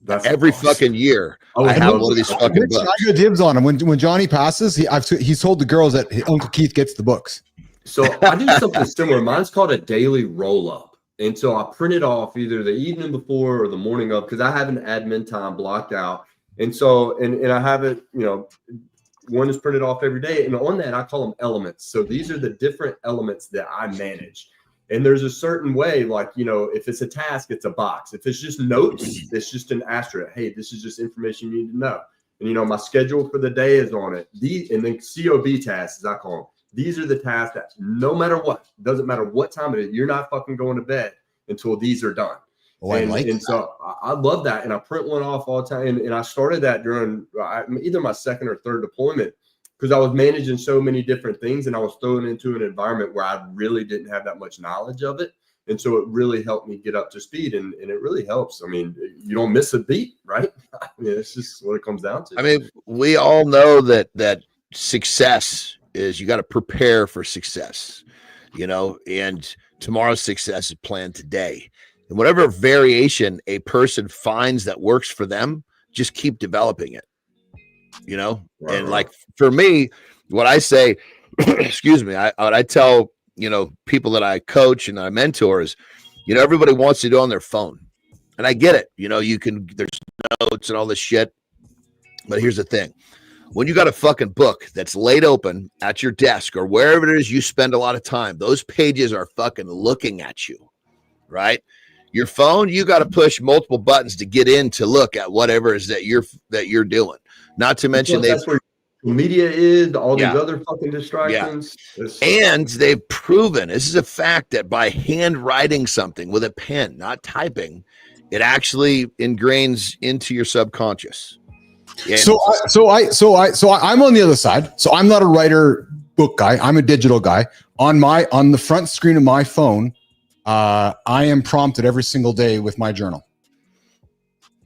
That's every awesome. Fucking year I have one of these fucking books. I got dibs on him. When Johnny passes, he's told the girls that Uncle Keith gets the books. So I do something similar. Mine's called a daily roll-up. And so I print it off either the evening before or the morning of, because I have an admin time blocked out. And so, and I have it, one is printed off every day. And on that, I call them elements. So these are the different elements that I manage. And there's a certain way, like, if it's a task, it's a box. If it's just notes, it's just an asterisk. Hey, this is just information you need to know. And, my schedule for the day is on it. And then COB tasks, as I call them. These are the tasks that no matter what, doesn't matter what time it is, you're not fucking going to bed until these are done. Oh, and so I love that. And I print one off all the time. And I started that during either my second or third deployment, because I was managing so many different things and I was thrown into an environment where I really didn't have that much knowledge of it. And so it really helped me get up to speed, and it really helps. I mean, you don't miss a beat, right? I mean, it's just what it comes down to. I mean, we all know that success is, you got to prepare for success, and tomorrow's success is planned today. And whatever variation a person finds that works for them, just keep developing it, Right. And like for me, what I say, excuse me, what I tell, people that I coach and I mentor is, everybody wants to do it on their phone. And I get it. There's notes and all this shit. But here's the thing. When you got a fucking book that's laid open at your desk or wherever it is you spend a lot of time, those pages are fucking looking at you, right? Your phone, you got to push multiple buttons to get in to look at whatever it is that you're doing. Not to mention that's where media is, all these other fucking distractions. Yeah. And they've proven, this is a fact, that by handwriting something with a pen, not typing, it actually ingrains into your subconscious. And So I'm on the other side. So I'm not a writer book guy. I'm a digital guy. On the front screen of my phone, I am prompted every single day with my journal.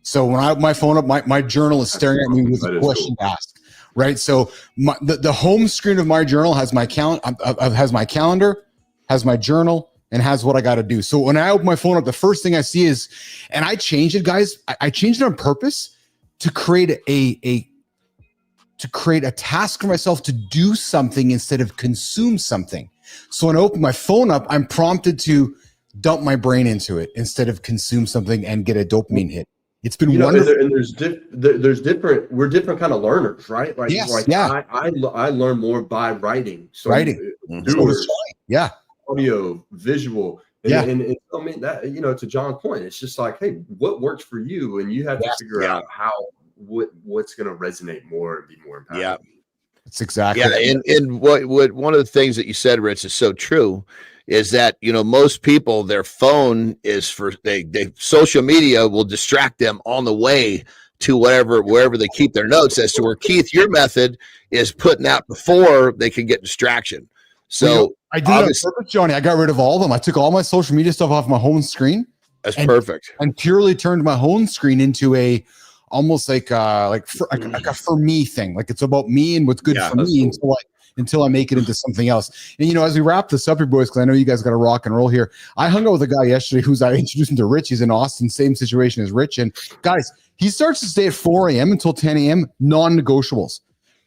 So when I have my phone up, my journal is staring at me with a question to ask. Right. So the home screen of my journal has my calendar, has my journal, and has what I got to do. So when I open my phone up, the first thing I see is, and I changed it, guys. I changed it on purpose to create a task for myself to do something instead of consume something. So when I open my phone up, I'm prompted to dump my brain into it instead of consume something and get a dopamine hit. It's been wonderful. And there's different. We're different kind of learners, right? Like, yes, I learn more by writing. So writing. Doers, yeah. Audio, visual. And I mean that, to John's point, it's just like, hey, what works for you, and you have to figure out what's going to resonate more and be more impactful. Yeah, that's exactly. Yeah, and what one of the things that you said, Rich, is so true. Is that most people, their phone is for they social media will distract them on the way to wherever they keep their notes. As to where, Keith, your method is putting out before they can get distraction. So I did it on purpose, Johnny. I got rid of all of them. I took all my social media stuff off my home screen. That's perfect. And purely turned my home screen into a almost like a for me thing. Like it's about me and what's good for me until I make it into something else. And as we wrap this up here, boys, because I know you guys got to rock and roll here. I hung out with a guy yesterday I introduced him to Rich. He's in Austin, same situation as Rich. And guys, he starts to stay at 4 a.m. until 10 a.m. non-negotiables.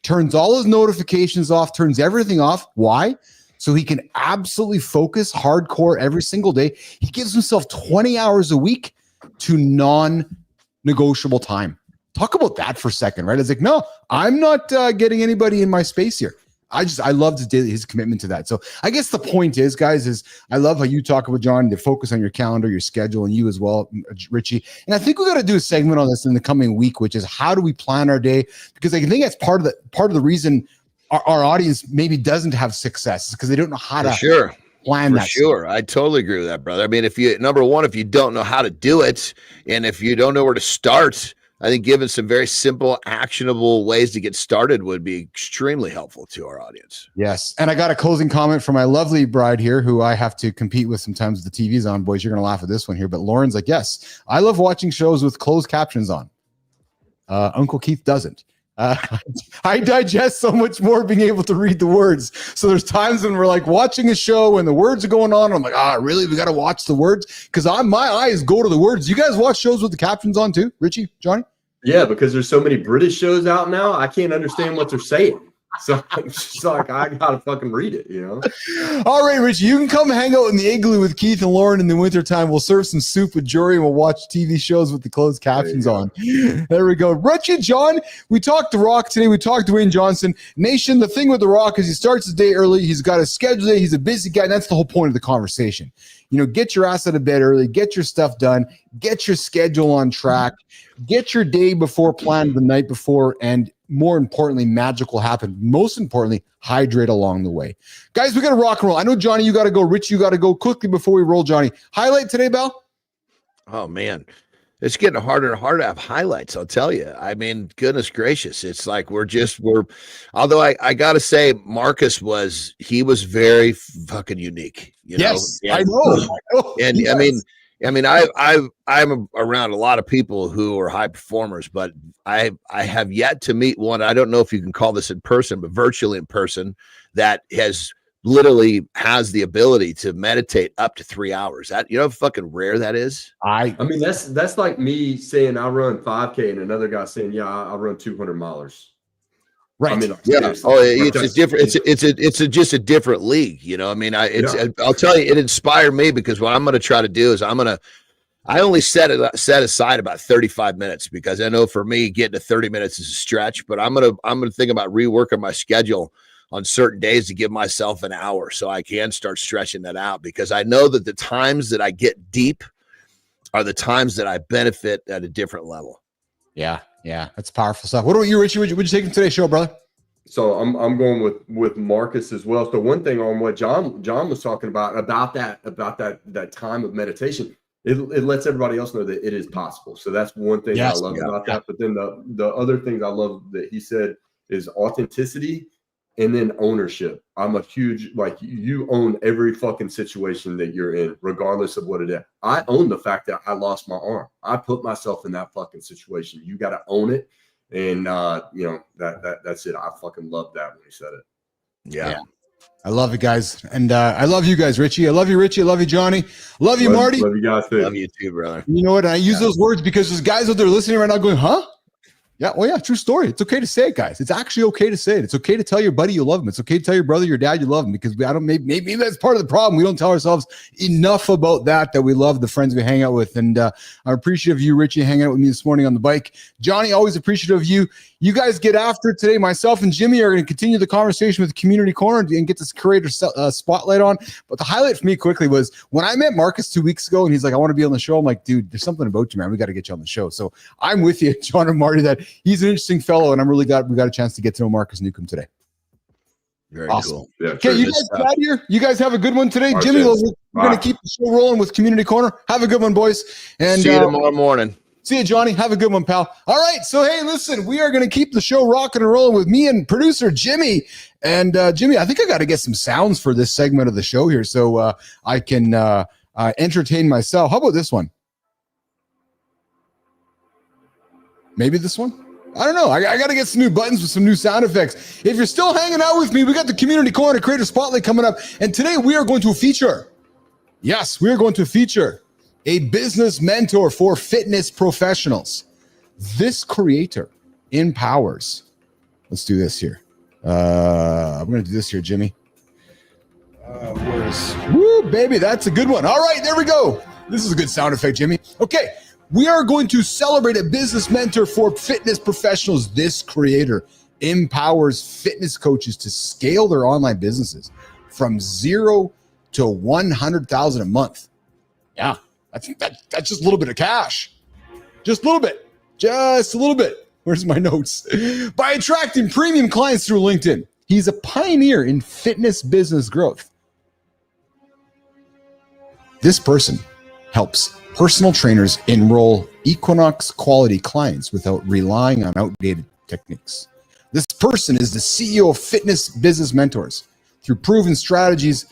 Turns all his notifications off, turns everything off. Why? So he can absolutely focus hardcore every single day. He gives himself 20 hours a week to non-negotiable time. Talk about that for a second, right? It's like, no, I'm not getting anybody in my space here. I love his commitment to that. So I guess the point is, guys, is I love how you talk about, John, to focus on your calendar, your schedule, and you as well, Richie. And I think we got to do a segment on this in the coming week, which is how do we plan our day? Because I think that's part of the reason our audience maybe doesn't have success, is because they don't know how to plan that. Sure. I totally agree with that, brother. I mean, if you don't know how to do it, and if you don't know where to start, I think giving some very simple, actionable ways to get started would be extremely helpful to our audience. Yes. And I got a closing comment from my lovely bride here, who I have to compete with sometimes with the TV's on. Boys, you're going to laugh at this one here. But Lauren's like, yes, I love watching shows with closed captions on. Uncle Keith doesn't. I digest so much more being able to read the words. So there's times when we're like watching a show and the words are going on. And I'm like, really? We got to watch the words? Because my eyes go to the words. You guys watch shows with the captions on too, Richie, Johnny? Yeah, because there's so many British shows out now, I can't understand what they're saying. So I'm just like, I gotta fucking read it, All right, Richie, you can come hang out in the igloo with Keith and Lauren in the wintertime. We'll serve some soup with Jory and we'll watch TV shows with the closed captions on. There we go. Richie, John, we talked The Rock today. We talked Dwayne Johnson. Nation, the thing with The Rock is he starts his day early. He's got a schedule day. He's a busy guy. And that's the whole point of the conversation. Get your ass out of bed early, get your stuff done, get your schedule on track, get your day before planned the night before, and more importantly, magic will happen. Most importantly, hydrate along the way. Guys, we got to rock and roll. I know, Johnny, you got to go. Rich, you got to go quickly before we roll, Johnny. Highlight today, Bell? Oh, man. It's getting harder and harder to have highlights, I'll tell you. I mean, goodness gracious. It's like although I got to say, Markus was very fucking unique. Yes, I know. And yes. I mean, I'm around a lot of people who are high performers, but I have yet to meet one. I don't know if you can call this in person, but virtually in person, that literally has the ability to meditate up to 3 hours. That how fucking rare that is. I mean, that's like me saying I run 5K and another guy saying, I run 200 milers. Right. I mean, it's a different. It's just a different league. I mean, I'll tell you, it inspired me because what I'm going to try to do is I only set aside about 35 minutes because I know for me getting to 30 minutes is a stretch. But I'm gonna think about reworking my schedule on certain days to give myself an hour so I can start stretching that out, because I know that the times that I get deep are the times that I benefit at a different level. Yeah, that's powerful stuff. What about you, Richie? What'd you take from today's show, brother? So I'm going with Markus as well. So one thing on what John was talking about that time of meditation it lets everybody else know that it is possible. So that's one thing I love about that. But then the other things I love that he said is authenticity and then ownership. I'm a huge, like, you own every fucking situation that you're in, regardless of what it is. I own the fact that I lost my arm. I put myself in that fucking situation. You got to own it. And, that's it. I fucking love that when he said it. Yeah. I love it, guys. And I love you guys, Richie. I love you, Richie. I love you, Johnny. Love you, Marty. Love you guys too. Love you too, brother. You know what? I use those words because there's guys out there listening right now going, huh? Yeah, well, yeah, true story. It's okay to say it, guys. It's actually okay to say it. It's okay to tell your buddy you love him. It's okay to tell your brother, your dad you love him, because maybe that's part of the problem. We don't tell ourselves enough about that we love the friends we hang out with. And I'm appreciative of you, Richie, hanging out with me this morning on the bike. Johnny, always appreciative of you. You guys get after it today. Myself and Jimmy are going to continue the conversation with Community Corner and get this creator spotlight on. But the highlight for me quickly was when I met Markus 2 weeks ago and he's like, I want to be on the show. I'm like, dude, there's something about you, man. We got to get you on the show. So I'm with you, John and Marty, that he's an interesting fellow. And I'm really glad we got a chance to get to know Markus Neukom today. Very awesome. cool. Yeah, okay, you guys get out of here. You guys have a good one today. All Jimmy, right, we're going to keep the show rolling with Community Corner. Have a good one, boys. And see you tomorrow morning. See you, Johnny. Have a good one, pal. All right. So, hey, listen, we are going to keep the show rocking and rolling with me and producer Jimmy. And Jimmy, I think I got to get some sounds for this segment of the show here so I can entertain myself. How about this one? Maybe this one? I don't know. I got to get some new buttons with some new sound effects. If you're still hanging out with me, we got the Community Corner Creator Spotlight coming up. And today we are going to feature, yes, we are going to feature a business mentor for fitness professionals. This creator empowers. Let's do this here. I'm going to do this here, Jimmy. Woo, baby, that's a good one. All right, there we go. This is a good sound effect, Jimmy. Okay, we are going to celebrate a business mentor for fitness professionals. This creator empowers fitness coaches to scale their online businesses from 0 to 100,000 a month. Yeah. I think that's just a little bit of cash. Just a little bit. Just a little bit. Where's my notes? By attracting premium clients through LinkedIn. He's a pioneer in fitness business growth. This person helps personal trainers enroll Equinox quality clients without relying on outdated techniques. This person is the CEO of Fitness Business Mentors. Through proven strategies,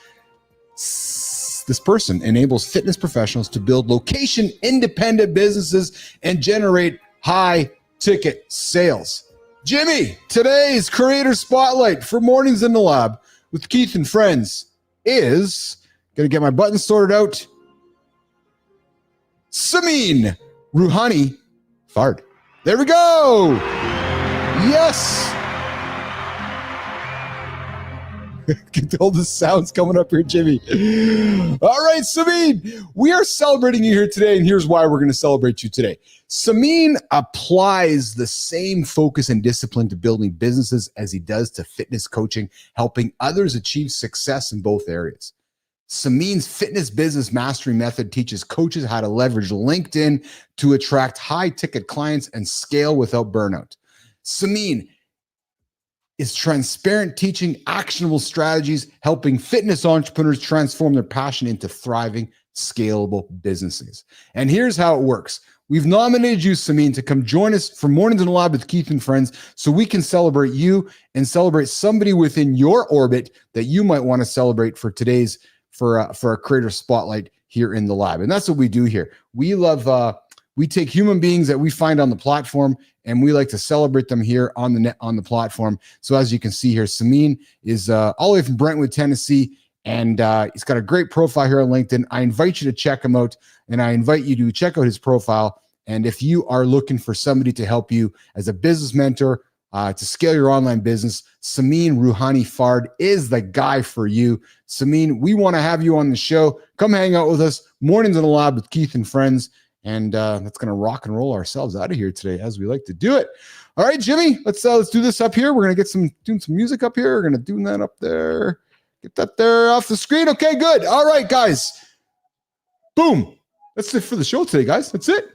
this person enables fitness professionals to build location-independent businesses and generate high-ticket sales. Jimmy, today's Creator Spotlight for Mornings in the Lab with Keith and Friends is, going to get my buttons sorted out, Samin Rouhani Fard. There we go. Yes. Get all the sounds coming up here, Jimmy. All right, Samin, we are celebrating you here today, and here's why we're going to celebrate you today. Samin applies the same focus and discipline to building businesses as he does to fitness coaching, helping others achieve success in both areas. Samin's fitness business mastery method teaches coaches how to leverage LinkedIn to attract high-ticket clients and scale without burnout. Samin is transparent, teaching actionable strategies, helping fitness entrepreneurs transform their passion into thriving, scalable businesses. And here's how it works. We've nominated you, Samin, to come join us for Mornings in the Lab with Keith and Friends so we can celebrate you and celebrate somebody within your orbit that you might want to celebrate for today's, for a Creator Spotlight here in the lab. And that's what we do here. We love, we take human beings that we find on the platform and we like to celebrate them here on the platform. So as you can see here, Samin is all the way from Brentwood, Tennessee, and he's got a great profile here on LinkedIn. I invite you to check him out, and I invite you to check out his profile. And if you are looking for somebody to help you as a business mentor to scale your online business, Samin Rouhani Fard is the guy for you. Samin, we want to have you on the show. Come hang out with us. Mornings in the Lab with Keith and Friends. And that's going to rock and roll ourselves out of here today, as we like to do it. All right, Jimmy, let's do this up here. We're going to get doing some music up here. We're going to do that up there. Get that there off the screen. Okay, good. All right, guys. Boom. That's it for the show today, guys. That's it.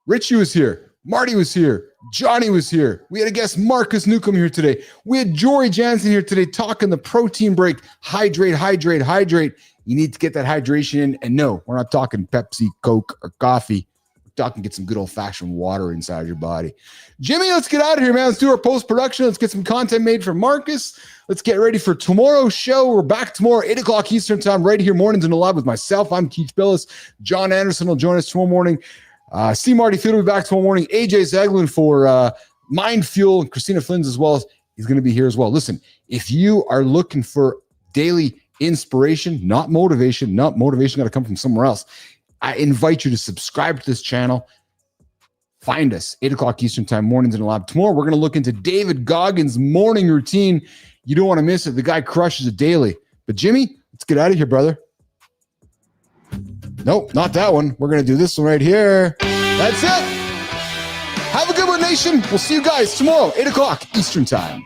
Richie was here. Marty was here. Johnny was here. We had a guest, Markus Neukom, here today. We had Jory Janzen here today talking the protein break. Hydrate, hydrate, hydrate. You need to get that hydration in. And no, we're not talking Pepsi, Coke, or coffee. We're talking get some good old-fashioned water inside your body. Jimmy, let's get out of here, man. Let's do our post-production. Let's get some content made for Marcus. Let's get ready for tomorrow's show. We're back tomorrow, 8 o'clock Eastern time, right here, Mornings in the Lab with myself. I'm Keith Bilous. Jon Andersen will join us tomorrow morning. See Marty Field will be back tomorrow morning. AJ Zaglin for Mind Fuel, and Christina Flynn's as well. He's going to be here as well. Listen, if you are looking for daily inspiration, not motivation got to come from somewhere else. I invite you to subscribe to this channel. Find us 8 o'clock Eastern time, Mornings in the Lab. Tomorrow, we're going to look into David Goggins' morning routine. You don't want to miss it. The guy crushes it daily. But Jimmy, let's get out of here, brother. Nope, not that one. We're going to do this one right here. That's it. Have a good one, nation. We'll see you guys tomorrow, 8 o'clock Eastern time.